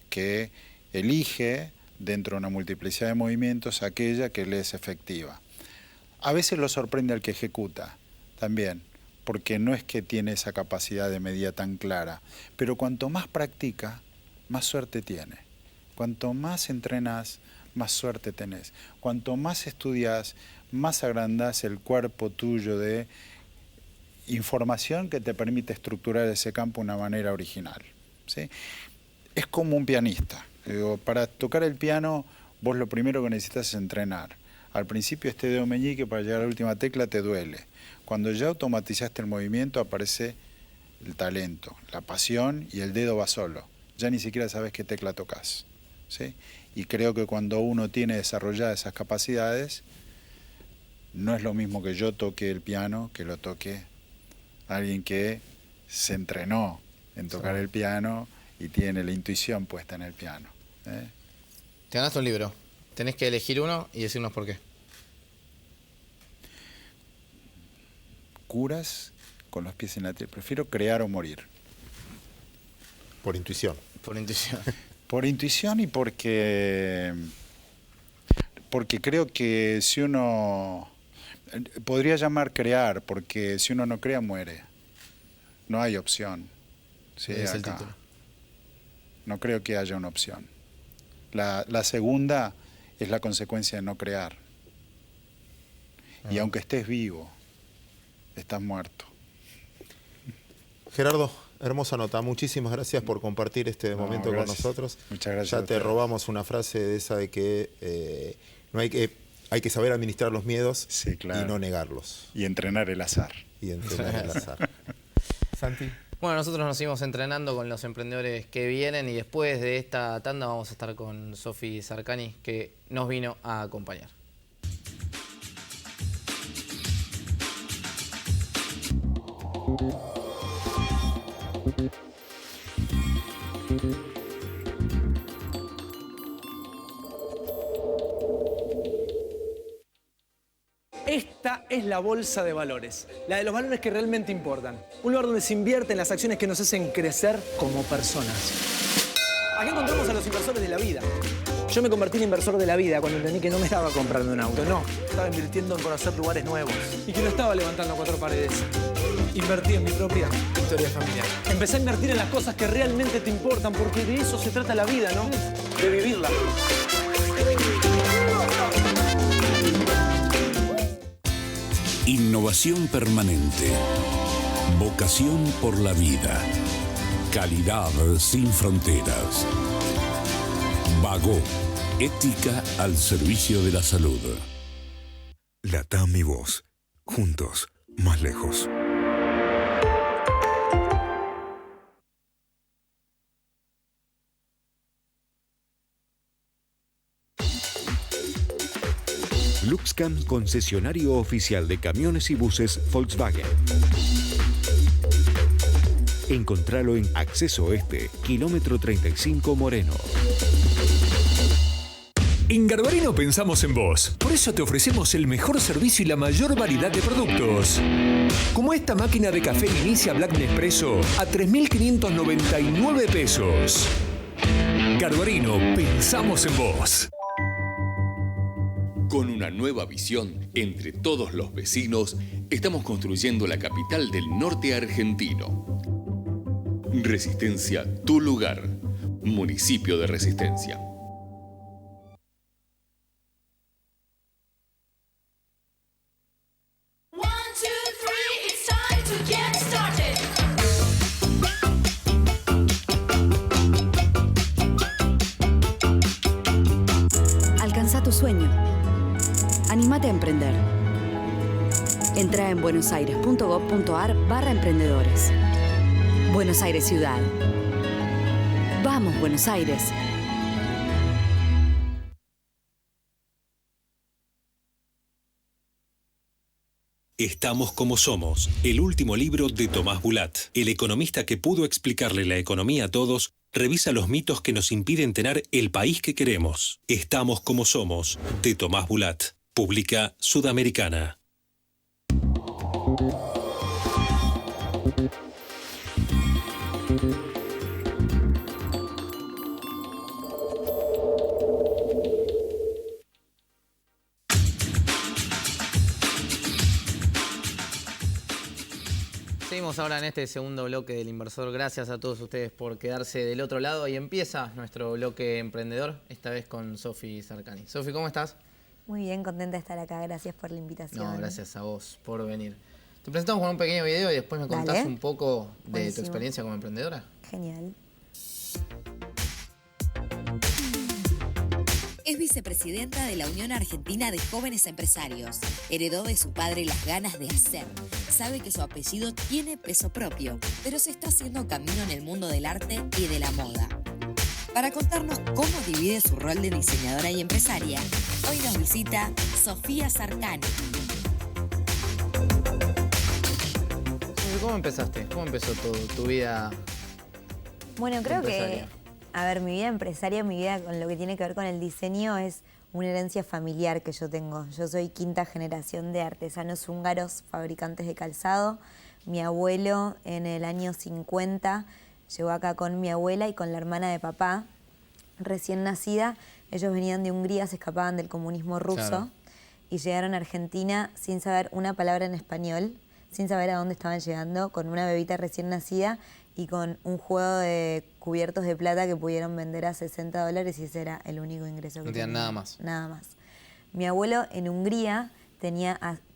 que elige, dentro de una multiplicidad de movimientos, aquella que le es efectiva. A veces lo sorprende al que ejecuta también, porque no es que tiene esa capacidad de medida tan clara, pero cuanto más practica, más suerte tiene. Cuanto más entrenas, más suerte tenés. Cuanto más estudias, más agrandás el cuerpo tuyo de información que te permite estructurar ese campo de una manera original, ¿sí? Es como un pianista. Digo, para tocar el piano, vos lo primero que necesitas es entrenar. Al principio este dedo meñique para llegar a la última tecla te duele. Cuando ya automatizaste el movimiento aparece el talento, la pasión y el dedo va solo. Ya ni siquiera sabes qué tecla tocas, ¿sí? Y creo que cuando uno tiene desarrolladas esas capacidades, no es lo mismo que yo toque el piano que lo toque alguien que se entrenó en tocar el piano y tiene la intuición puesta en el piano. Te ganaste un libro. Tenés que elegir uno y decirnos por qué. Curas con los pies en la tierra. Prefiero crear o morir. Por intuición. Por intuición. Por intuición y porque porque creo que si uno... Podría llamar crear, porque si uno no crea, muere. No hay opción. Sí, Es el acá. título. No creo que haya una opción. La segunda es la consecuencia de no crear. Y aunque estés vivo, estás muerto. Gerardo, hermosa nota. Muchísimas gracias por compartir este No, momento con gracias. nosotros. Muchas gracias Ya a te ustedes. robamos una frase de esa de que no hay que saber administrar los miedos Sí, claro. y no negarlos. Y entrenar el azar. Y entrenar el azar. Santi. Bueno, nosotros nos seguimos entrenando con los emprendedores que vienen y después de esta tanda vamos a estar con Sofi Sarcani, que nos vino a acompañar. Esta es la bolsa de valores, la de los valores que realmente importan. Un lugar donde se invierte en las acciones que nos hacen crecer como personas. Aquí encontramos a los inversores de la vida. Yo me convertí en inversor de la vida cuando entendí que no me estaba comprando un auto, no. Estaba invirtiendo en conocer lugares nuevos. Y que no estaba levantando 4 paredes. Invertí en mi propia historia familiar. Empecé a invertir en las cosas que realmente te importan, porque de eso se trata la vida, ¿no? De vivirla. Innovación permanente. Vocación por la vida. Calidad sin fronteras. Vago. Ética al servicio de la salud. Latam y vos. Juntos, más lejos. Luxcan, concesionario oficial de camiones y buses Volkswagen. Encontralo en Acceso Este, kilómetro 35 Moreno. En Garbarino pensamos en vos. Por eso te ofrecemos el mejor servicio y la mayor variedad de productos. Como esta máquina de café Inicia Black Nespresso a 3.599 pesos. Garbarino, pensamos en vos. Con una nueva visión entre todos los vecinos, estamos construyendo la capital del norte argentino. Resistencia, tu lugar. Municipio de Resistencia. Alcanza tu sueño. Anímate a emprender. Entra en buenosaires.gov.ar/emprendedores. Buenos Aires Ciudad. Vamos, Buenos Aires. Estamos como somos, el último libro de Tomás Bulat. El economista que pudo explicarle la economía a todos, revisa los mitos que nos impiden tener el país que queremos. Estamos como somos, de Tomás Bulat. Publica Sudamericana. Seguimos ahora en este segundo bloque del Inversor. Gracias a todos ustedes por quedarse del otro lado y empieza nuestro bloque emprendedor, esta vez con Sofi Sarcani. Sofi, ¿cómo estás? Muy bien, contenta de estar acá. Gracias por la invitación. No, gracias a vos por venir. Te presentamos con un pequeño video y después me contás Dale. un poco de Buenísimo. tu experiencia como emprendedora. Genial. Es vicepresidenta de la Unión Argentina de Jóvenes Empresarios. Heredó de su padre las ganas de hacer. Sabe que su apellido tiene peso propio, pero se está haciendo camino en el mundo del arte y de la moda. Para contarnos cómo divide su rol de diseñadora y empresaria, hoy nos visita Sofía Sarcani. Sofi, ¿cómo empezaste? ¿Cómo empezó tu vida? Bueno, creo empresaria? a ver, mi vida empresaria, mi vida con lo que tiene que ver con el diseño es una herencia familiar que yo tengo. Yo soy quinta generación de artesanos húngaros, fabricantes de calzado. Mi abuelo en el año 50 llegó acá con mi abuela y con la hermana de papá, recién nacida, Ellos venían de Hungría, se escapaban del comunismo ruso. Claro. Y llegaron a Argentina sin saber una palabra en español, sin saber a dónde estaban llegando, con una bebita recién nacida y con un juego de cubiertos de plata que pudieron vender a $60 y ese era el único ingreso que No tenían nada más. Nada más. Mi abuelo en Hungría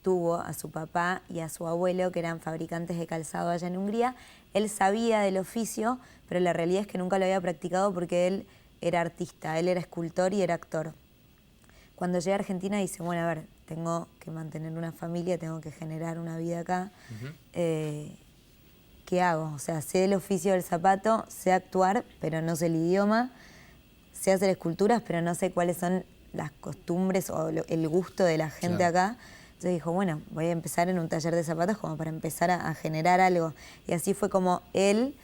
tuvo a su papá y a su abuelo, que eran fabricantes de calzado allá en Hungría. Él sabía del oficio, pero la realidad es que nunca lo había practicado porque él era artista, él era escultor y era actor. Cuando llega a Argentina dice, bueno, a ver, tengo que mantener una familia, tengo que generar una vida acá. ¿Qué hago? O sea, sé el oficio del zapato, sé actuar, pero no sé el idioma, sé hacer esculturas, pero no sé cuáles son las costumbres o el gusto de la gente acá. Entonces dijo, bueno, voy a empezar en un taller de zapatos como para empezar a generar algo. Y así fue como él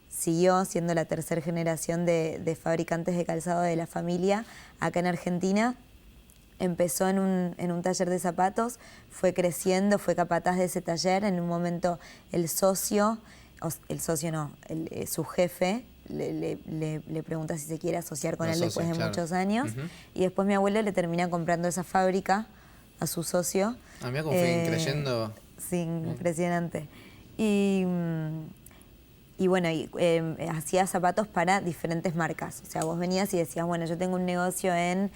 siguió siendo la tercera generación de fabricantes de calzado de la familia acá en Argentina. Empezó en un taller de zapatos, fue creciendo, fue capataz de ese taller. En un momento su jefe le pregunta si se quiere asociar con él después de muchos años. Y después mi abuelo le termina comprando esa fábrica a su socio. A mí como fue creyendo. Sí, impresionante. Y bueno, hacía zapatos para diferentes marcas. O sea, vos venías y decías, bueno, yo tengo un negocio en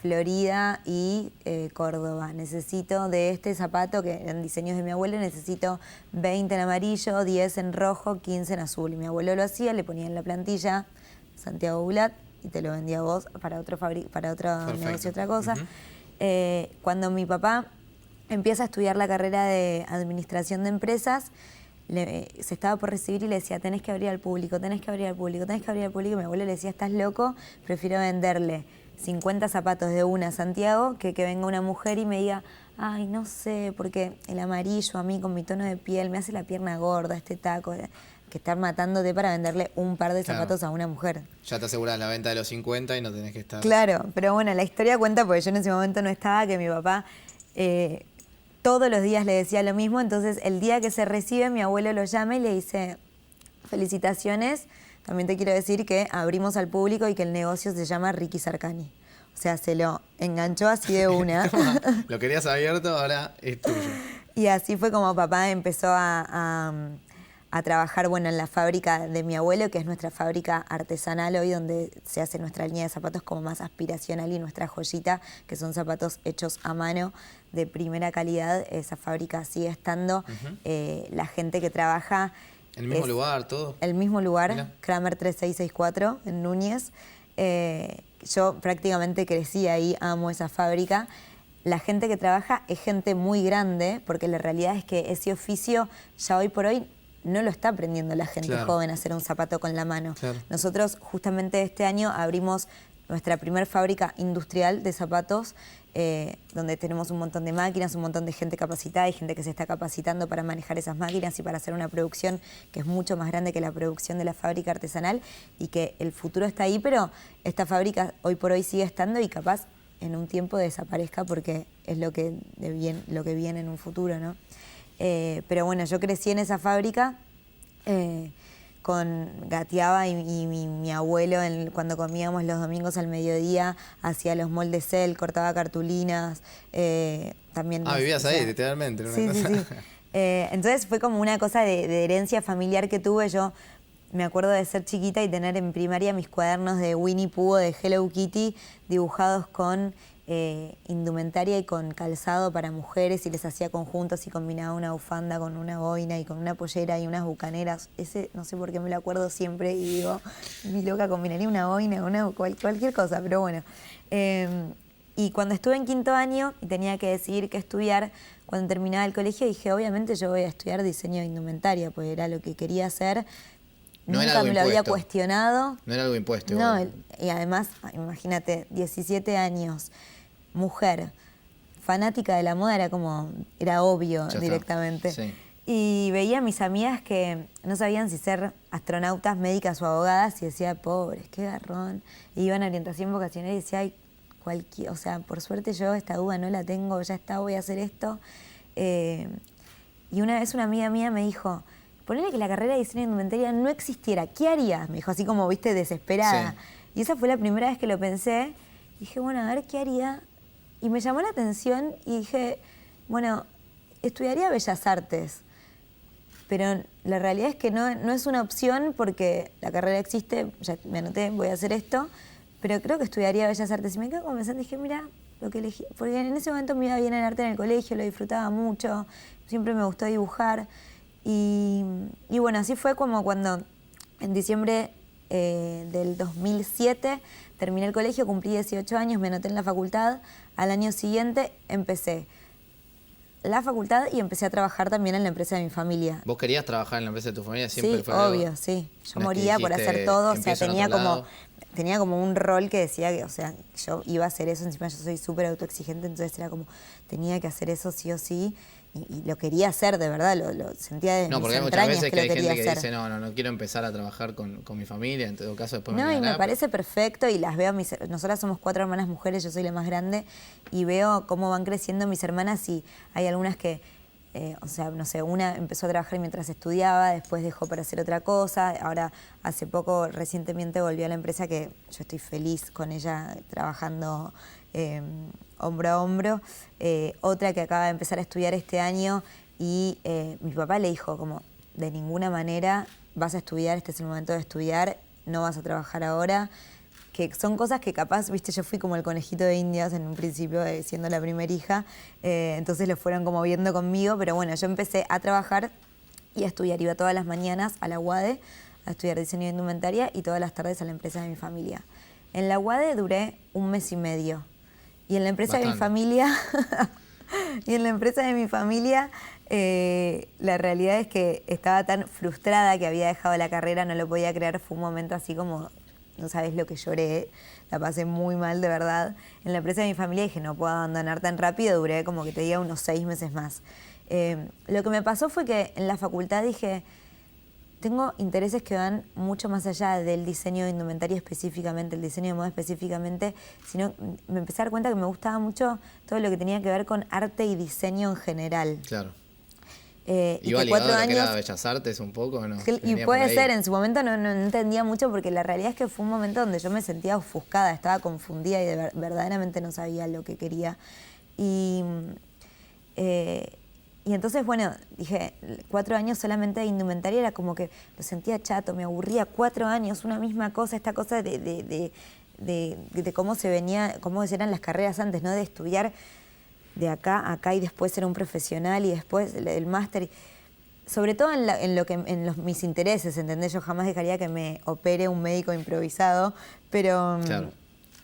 Florida y Córdoba. Necesito de este zapato, que eran diseños de mi abuelo, necesito 20 en amarillo, 10 en rojo, 15 en azul. Y mi abuelo lo hacía, le ponía en la plantilla Santiago Bulat y te lo vendía a vos para otro negocio, otra cosa. Cuando mi papá empieza a estudiar la carrera de administración de empresas, se estaba por recibir y le decía, tenés que abrir al público, tenés que abrir al público, tenés que abrir al público. Y mi abuelo le decía, estás loco, prefiero venderle 50 zapatos de una a Santiago que venga una mujer y me diga, ay, no sé, porque el amarillo a mí con mi tono de piel me hace la pierna gorda, este taco, que estar matándote para venderle un par de zapatos a una mujer. Ya te aseguras la venta de los 50 y no tenés que estar... Claro, pero bueno, la historia cuenta, porque yo en ese momento no estaba, que mi papá... todos los días le decía lo mismo, entonces el día que se recibe mi abuelo lo llama y le dice, felicitaciones, también te quiero decir que abrimos al público y que el negocio se llama Ricky Sarcani. O sea, se lo enganchó así de una. Lo querías abierto, ahora es tuyo. Y así fue como papá empezó a trabajar, bueno, en la fábrica de mi abuelo, que es nuestra fábrica artesanal hoy, donde se hace nuestra línea de zapatos como más aspiracional, y nuestra joyita, que son zapatos hechos a mano de primera calidad. Esa fábrica sigue estando. La gente que trabaja... ¿El mismo lugar, todo? El mismo lugar, Mira. Kramer 3664, en Núñez. Yo prácticamente crecí ahí, amo esa fábrica. La gente que trabaja es gente muy grande, porque la realidad es que ese oficio ya hoy por hoy no lo está aprendiendo la gente joven a hacer un zapato con la mano. Nosotros justamente este año abrimos nuestra primer fábrica industrial de zapatos, donde tenemos un montón de máquinas, un montón de gente capacitada y gente que se está capacitando para manejar esas máquinas y para hacer una producción que es mucho más grande que la producción de la fábrica artesanal, y que el futuro está ahí, pero esta fábrica hoy por hoy sigue estando y capaz en un tiempo desaparezca porque es lo que viene en un futuro, ¿no? Pero bueno, yo crecí en esa fábrica, gateaba y mi abuelo, cuando comíamos los domingos al mediodía, hacía los moldes él, cortaba cartulinas. También vivías ahí, literalmente. Sí. Entonces fue como una cosa de herencia familiar que tuve. Yo me acuerdo de ser chiquita y tener en primaria mis cuadernos de Winnie Pooh, de Hello Kitty, dibujados con indumentaria y con calzado para mujeres, y les hacía conjuntos y combinaba una bufanda con una boina y con una pollera y unas bucaneras. Ese no sé por qué me lo acuerdo siempre y digo, mi loca, combinaría una boina con cualquier cosa, pero bueno. Y cuando estuve en quinto año y tenía que decidir qué estudiar, cuando terminaba el colegio dije, obviamente yo voy a estudiar diseño de indumentaria, pues era lo que quería hacer. No Nunca me lo había cuestionado. No era algo impuesto. No, y además, imagínate, 17 años, mujer, fanática de la moda, era obvio Ya directamente. Sí. Y veía a mis amigas que no sabían si ser astronautas, médicas o abogadas, y decía, pobres, qué garrón. Y iban a orientación vocacional y decía, ay, o sea, por suerte yo esta duda no la tengo, ya está, voy a hacer esto. Y una vez una amiga mía me dijo, ponele que la carrera de diseño de indumentaria no existiera, ¿qué harías? Me dijo así como, viste, desesperada. Y esa fue la primera vez que lo pensé. Dije, bueno, a ver qué haría. Y me llamó la atención y dije, bueno, estudiaría Bellas Artes. Pero la realidad es que no es una opción porque la carrera existe, ya me anoté, voy a hacer esto, pero creo que estudiaría Bellas Artes. Y me quedo pensando, dije, mira, lo que elegí, porque en ese momento me iba bien en arte en el colegio, lo disfrutaba mucho, siempre me gustó dibujar. Y bueno, así fue como cuando en diciembre del 2007 terminé el colegio, cumplí 18 años, me anoté en la facultad. Al año siguiente empecé la facultad y empecé a trabajar también en la empresa de mi familia. ¿Vos querías trabajar en la empresa de tu familia? ¿Siempre Sí, fue algo? obvio, sí. Yo No es que moría por dijiste, hacer todo, o sea, empiezo en tenía otro como, lado. tenía como un rol que decía que, o sea, yo iba a hacer eso, encima yo soy súper autoexigente, entonces era como, tenía que hacer eso sí o sí, y lo quería hacer, de verdad, lo sentía de No, mis porque hay muchas entrañas veces que que lo hay quería gente que hacer. dice, no quiero empezar a trabajar con mi familia, en todo caso después No, me y me ganará, parece perfecto y las veo, nosotras somos 4 hermanas mujeres, yo soy la más grande y veo cómo van creciendo mis hermanas y hay algunas que, o sea, no sé, una empezó a trabajar mientras estudiaba, después dejó para hacer otra cosa, ahora hace poco, recientemente volvió a la empresa que yo estoy feliz con ella trabajando hombro a hombro, otra que acaba de empezar a estudiar este año y mi papá le dijo como, de ninguna manera vas a estudiar, este es el momento de estudiar, no vas a trabajar ahora, que son cosas que capaz, viste, yo fui como el conejito de Indias en un principio, siendo la primera hija, entonces lo fueron como viendo conmigo, pero bueno, yo empecé a trabajar y a estudiar, iba todas las mañanas a la UADE a estudiar diseño de indumentaria y todas las tardes a la empresa de mi familia. En la UADE duré 1 mes y medio y en la empresa de mi familia... Y en la empresa de mi familia, la realidad es que estaba tan frustrada que había dejado la carrera, no lo podía creer, fue un momento así como, no sabes lo que lloré, la pasé muy mal de verdad. En la empresa de mi familia dije, no puedo abandonar tan rápido, duré como que te diga unos 6 meses más. Lo que me pasó fue que en la facultad dije, tengo intereses que van mucho más allá del diseño de indumentaria específicamente, el diseño de moda específicamente, sino me empecé a dar cuenta que me gustaba mucho todo lo que tenía que ver con arte y diseño en general. Claro. ¿Iba ligado a lo que era Bellas Artes un poco? ¿No? Y puede ser, en su momento no entendía mucho porque la realidad es que fue un momento donde yo me sentía ofuscada, estaba confundida y verdaderamente no sabía lo que quería. Y entonces, bueno, dije, 4 años solamente de indumentaria era como que lo sentía chato, me aburría, 4 años, una misma cosa, esta cosa de cómo se venía, cómo eran las carreras antes, ¿no? De estudiar de acá a acá y después ser un profesional y después el máster. Sobre todo mis intereses, ¿entendés? Yo jamás dejaría que me opere un médico improvisado, pero... Claro.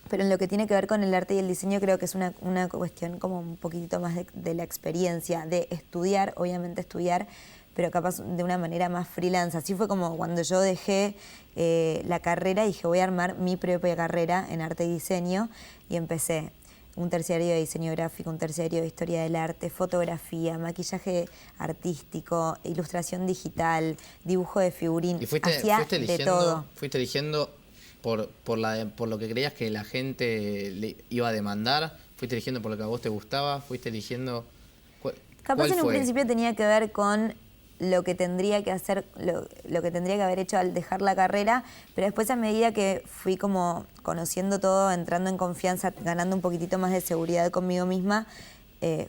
Pero en lo que tiene que ver con el arte y el diseño creo que es una cuestión como un poquitito más de la experiencia, de estudiar, obviamente estudiar, pero capaz de una manera más freelance. Así fue como cuando yo dejé la carrera y dije voy a armar mi propia carrera en arte y diseño y empecé un terciario de diseño gráfico, un terciario de historia del arte, fotografía, maquillaje artístico, ilustración digital, dibujo de figurín, hacía de todo. ¿Fuiste eligiendo por lo que creías que la gente le iba a demandar? ¿Fuiste eligiendo por lo que a vos te gustaba? ¿Fuiste eligiendo...? Capaz en un principio tenía que ver con lo que tendría que hacer, lo que tendría que haber hecho al dejar la carrera, pero después a medida que fui como conociendo todo, entrando en confianza, ganando un poquitito más de seguridad conmigo misma,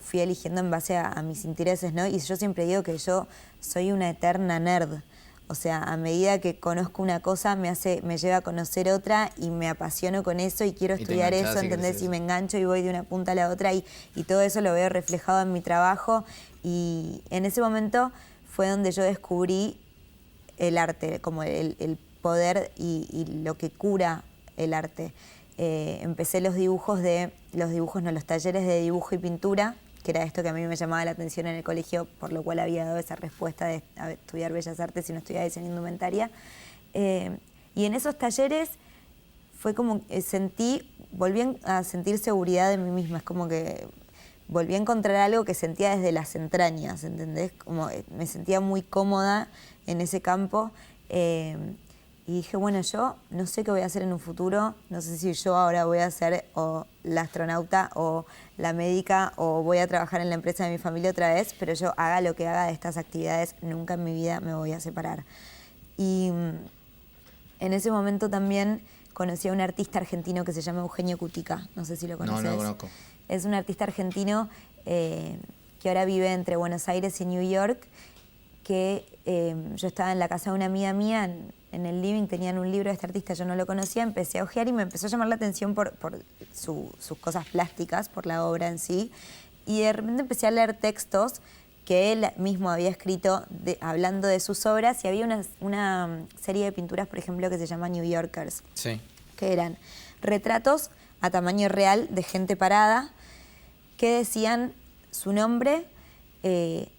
fui eligiendo en base a mis intereses, ¿no? Y yo siempre digo que yo soy una eterna nerd. O sea, a medida que conozco una cosa me lleva a conocer otra y me apasiono con eso y quiero estudiar eso, ¿entendés? Y me engancho y voy de una punta a la otra y todo eso lo veo reflejado en mi trabajo. Y en ese momento fue donde yo descubrí el arte, como el poder y lo que cura el arte. Empecé los talleres de dibujo y pintura, que era esto que a mí me llamaba la atención en el colegio, por lo cual había dado esa respuesta de estudiar Bellas Artes y no estudiar diseño indumentaria. Y en esos talleres fue como volví a sentir seguridad en mí misma, es como que volví a encontrar algo que sentía desde las entrañas, ¿entendés? Como me sentía muy cómoda en ese campo. Y dije, bueno, yo no sé qué voy a hacer en un futuro, no sé si yo ahora voy a ser o la astronauta o la médica o voy a trabajar en la empresa de mi familia otra vez, pero yo haga lo que haga de estas actividades, nunca en mi vida me voy a separar. Y en ese momento también conocí a un artista argentino que se llama Eugenio Cutica. No sé si lo conoces. No, no lo conozco. Es un artista argentino que ahora vive entre Buenos Aires y New York, que yo estaba en la casa de una amiga mía, en el living tenían un libro de este artista, yo no lo conocía, empecé a ojear y me empezó a llamar la atención por sus cosas plásticas, por la obra en sí, y de repente empecé a leer textos que él mismo había escrito hablando de sus obras, y había una serie de pinturas, por ejemplo, que se llama New Yorkers, Sí. que eran retratos a tamaño real de gente parada que decían su nombre,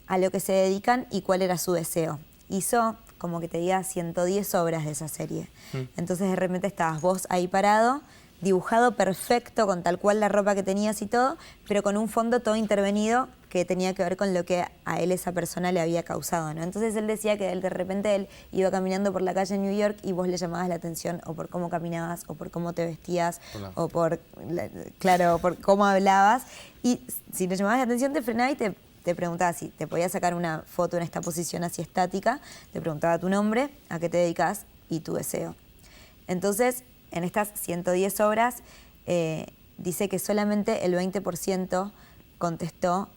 a lo que se dedican y cuál era su deseo. Hizo, como que te diga, 110 obras de esa serie. Entonces de repente estabas vos ahí parado, dibujado perfecto, con tal cual la ropa que tenías y todo, pero con un fondo todo intervenido que tenía que ver con lo que a él esa persona le había causado, ¿no? Entonces él decía que de repente él iba caminando por la calle en New York y vos le llamabas la atención o por cómo caminabas o por cómo te vestías o por cómo hablabas, y si le llamabas la atención te frenaba y te preguntaba si te podía sacar una foto en esta posición así estática, te preguntaba tu nombre, a qué te dedicas y tu deseo. Entonces, en estas 110 obras, dice que solamente el 20% contestó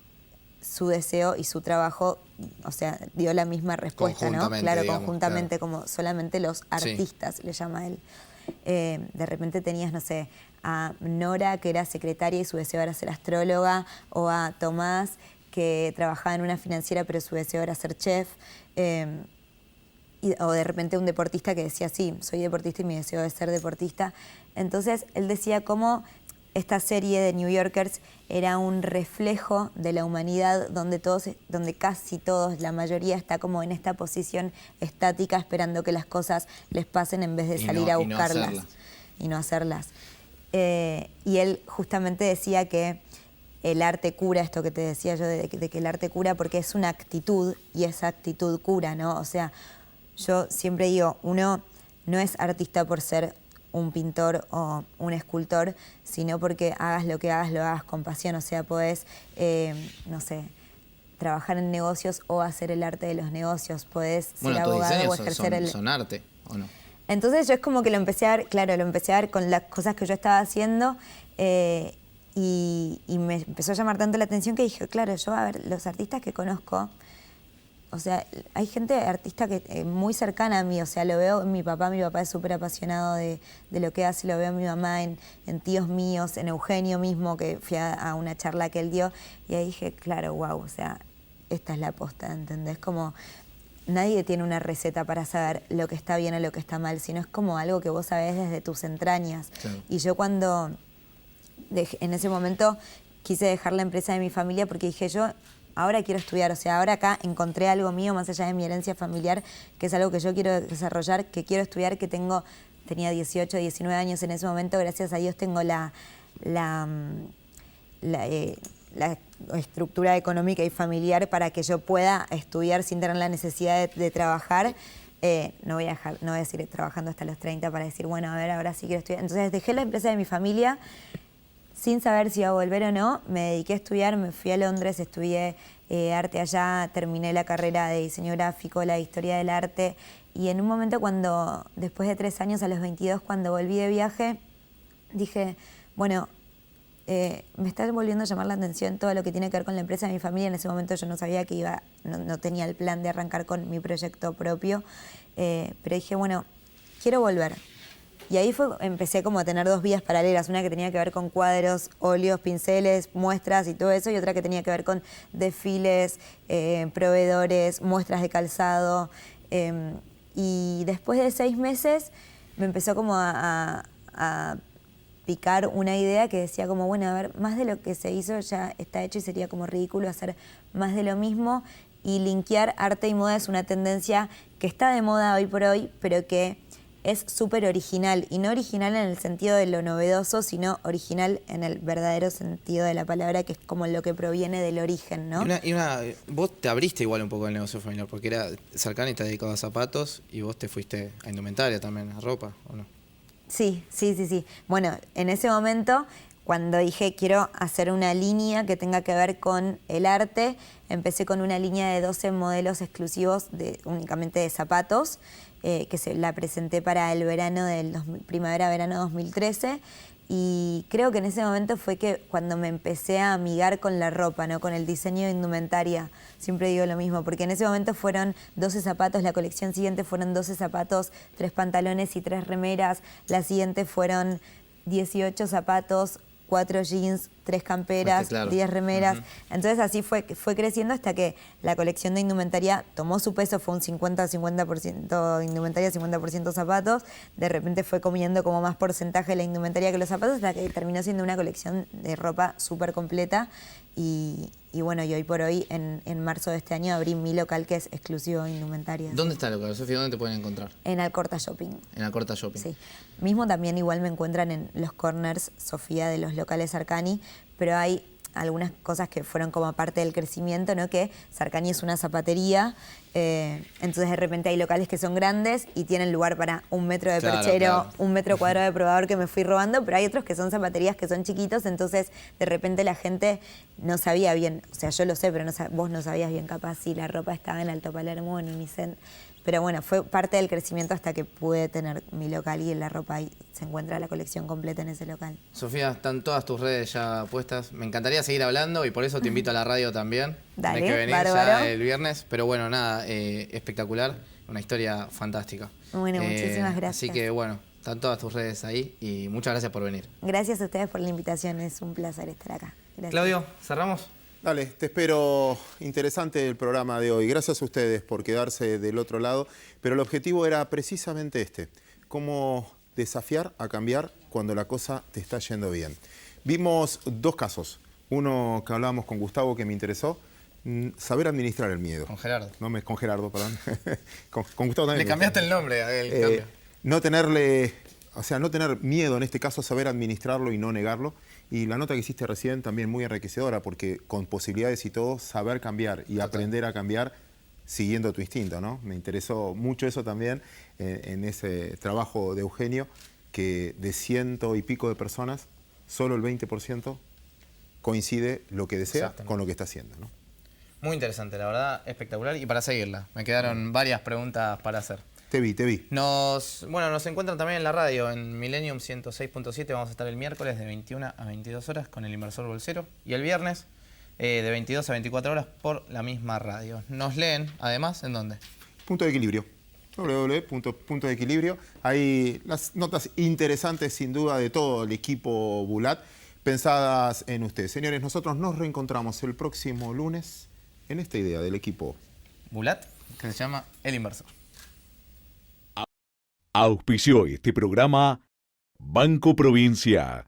su deseo y su trabajo, o sea, dio la misma respuesta, ¿no? Claro, digamos, conjuntamente, claro. Como solamente los artistas, sí, le llama él. De repente tenías, no sé, a Nora, que era secretaria y su deseo era ser astróloga, o a Tomás, que trabajaba en una financiera pero su deseo era ser chef, o de repente un deportista que decía, sí, soy deportista y mi deseo es ser deportista. Entonces él decía cómo esta serie de New Yorkers era un reflejo de la humanidad donde casi todos, la mayoría está como en esta posición estática esperando que las cosas les pasen en vez de salir a buscarlas y no hacerlas. Y él justamente decía que el arte cura, esto que te decía yo de que el arte cura porque es una actitud y esa actitud cura, ¿no? O sea, yo siempre digo, uno no es artista por ser un pintor o un escultor, sino porque hagas lo que hagas, lo hagas con pasión. O sea, podés, no sé, trabajar en negocios o hacer el arte de los negocios. Podés ser abogado o ejercer son arte, ¿o no? Entonces yo es como que lo empecé a ver, claro, lo empecé a ver con las cosas que yo estaba haciendo, y me empezó a llamar tanto la atención que dije, claro, yo, a ver, los artistas que conozco, o sea, hay gente artista que muy cercana a mí, o sea, lo veo en mi papá es súper apasionado de lo que hace, lo veo en mi mamá, en tíos míos, en Eugenio mismo, que fui a una charla que él dio, y ahí dije, claro, wow, o sea, esta es la posta, ¿entendés? Como nadie tiene una receta para saber lo que está bien o lo que está mal, sino es como algo que vos sabés desde tus entrañas. Sí. Y yo cuando, en ese momento, quise dejar la empresa de mi familia porque dije, yo ahora quiero estudiar, o sea, ahora acá encontré algo mío más allá de mi herencia familiar, que es algo que yo quiero desarrollar, que quiero estudiar, que tenía 18, 19 años en ese momento, gracias a Dios tengo la estructura económica y familiar para que yo pueda estudiar sin tener la necesidad de trabajar. No voy a seguir trabajando hasta los 30 para decir, bueno, a ver, ahora sí quiero estudiar. Entonces dejé la empresa de mi familia sin saber si iba a volver o no. Me dediqué a estudiar, me fui a Londres, estudié arte allá, terminé la carrera de diseño gráfico, la historia del arte, y en un momento después de 3 años, a los 22, cuando volví de viaje, dije, bueno, me está volviendo a llamar la atención todo lo que tiene que ver con la empresa de mi familia. En ese momento yo no sabía que no tenía el plan de arrancar con mi proyecto propio, pero dije, bueno, quiero volver. Y ahí empecé como a tener 2 vías paralelas, una que tenía que ver con cuadros, óleos, pinceles, muestras y todo eso, y otra que tenía que ver con desfiles, proveedores, muestras de calzado. Y después de 6 meses me empezó como a picar una idea que decía como, bueno, a ver, más de lo que se hizo ya está hecho y sería como ridículo hacer más de lo mismo, y linkear arte y moda es una tendencia que está de moda hoy por hoy, pero que es súper original, y no original en el sentido de lo novedoso, sino original en el verdadero sentido de la palabra, que es como lo que proviene del origen, ¿no? Vos te abriste igual un poco el negocio familiar, porque era Sarkany está dedicado a zapatos y vos te fuiste a indumentaria también, a ropa, ¿o no? Sí. Bueno, en ese momento, cuando dije quiero hacer una línea que tenga que ver con el arte, empecé con una línea de 12 modelos exclusivos únicamente de zapatos, la presenté para el verano primavera-verano 2013. Y creo que en ese momento fue que cuando me empecé a amigar con la ropa, ¿no? Con el diseño de indumentaria. Siempre digo lo mismo, porque en ese momento fueron 12 zapatos, la colección siguiente fueron 12 zapatos, 3 pantalones y 3 remeras. La siguiente fueron 18 zapatos, 4 jeans, 3 camperas, 10 remeras. Entonces así fue creciendo hasta que la colección de indumentaria tomó su peso, fue un 50% indumentaria, 50% zapatos. De repente fue comiendo como más porcentaje la indumentaria que los zapatos, hasta que terminó siendo una colección de ropa súper completa. Y bueno, y hoy por hoy, en marzo de este año, abrí mi local que es exclusivo de indumentaria. ¿Dónde está el local, Sofía? ¿Dónde te pueden encontrar? En Alcorta Shopping. En Alcorta Shopping. Sí. Mismo también igual me encuentran en los corners, Sofía, de los locales Sarcani, pero hay algunas cosas que fueron como parte del crecimiento, ¿no? Que Sarcani es una zapatería, entonces de repente hay locales que son grandes y tienen lugar para 1 metro de perchero, 1 metro cuadrado de probador que me fui robando, pero hay otros que son zapaterías que son chiquitos, entonces de repente la gente no sabía bien, o sea, yo lo sé, pero vos no sabías bien capaz si la ropa estaba en Alto Palermo o en Unicent. Pero bueno, fue parte del crecimiento hasta que pude tener mi local y en la ropa ahí se encuentra la colección completa en ese local. Sofía, están todas tus redes ya puestas. Me encantaría seguir hablando y por eso te invito a la radio también. Dale, tenés que venir bárbaro. ya el viernes. Pero bueno, nada, espectacular. Una historia fantástica. Bueno, muchísimas gracias. Así que bueno, están todas tus redes ahí y muchas gracias por venir. Gracias a ustedes por la invitación, es un placer estar acá. Gracias. Claudio, ¿cerramos? Dale, te espero. Interesante el programa de hoy. Gracias a ustedes por quedarse del otro lado. Pero el objetivo era precisamente este. Cómo desafiar a cambiar cuando la cosa te está yendo bien. Vimos 2 casos. Uno que hablábamos con Gustavo que me interesó. Saber administrar el miedo. Con Gerardo. No, con Gerardo, perdón. con Gustavo también. Le cambiaste el nombre a él. Cambio. No tener miedo, en este caso, saber administrarlo y no negarlo. Y la nota que hiciste recién también muy enriquecedora, porque con posibilidades y todo, saber cambiar y aprender a cambiar siguiendo tu instinto, ¿no? Me interesó mucho eso también en ese trabajo de Eugenio, que de 100 y pico de personas, solo el 20% coincide lo que desea con lo que está haciendo, ¿no? Muy interesante, la verdad, espectacular. Y para seguirla, me quedaron varias preguntas para hacer. Te vi. Nos encuentran también en la radio, en Millennium 106.7. Vamos a estar el miércoles de 21 a 22 horas con el Inversor Bolsero. Y el viernes de 22 a 24 horas por la misma radio. Nos leen, además, ¿en dónde? Punto de Equilibrio. www.punto de Equilibrio. Hay las notas interesantes, sin duda, de todo el equipo Bulat, pensadas en ustedes. Señores, nosotros nos reencontramos el próximo lunes en esta idea del equipo Bulat, que se llama El Inversor. Auspició este programa Banco Provincia.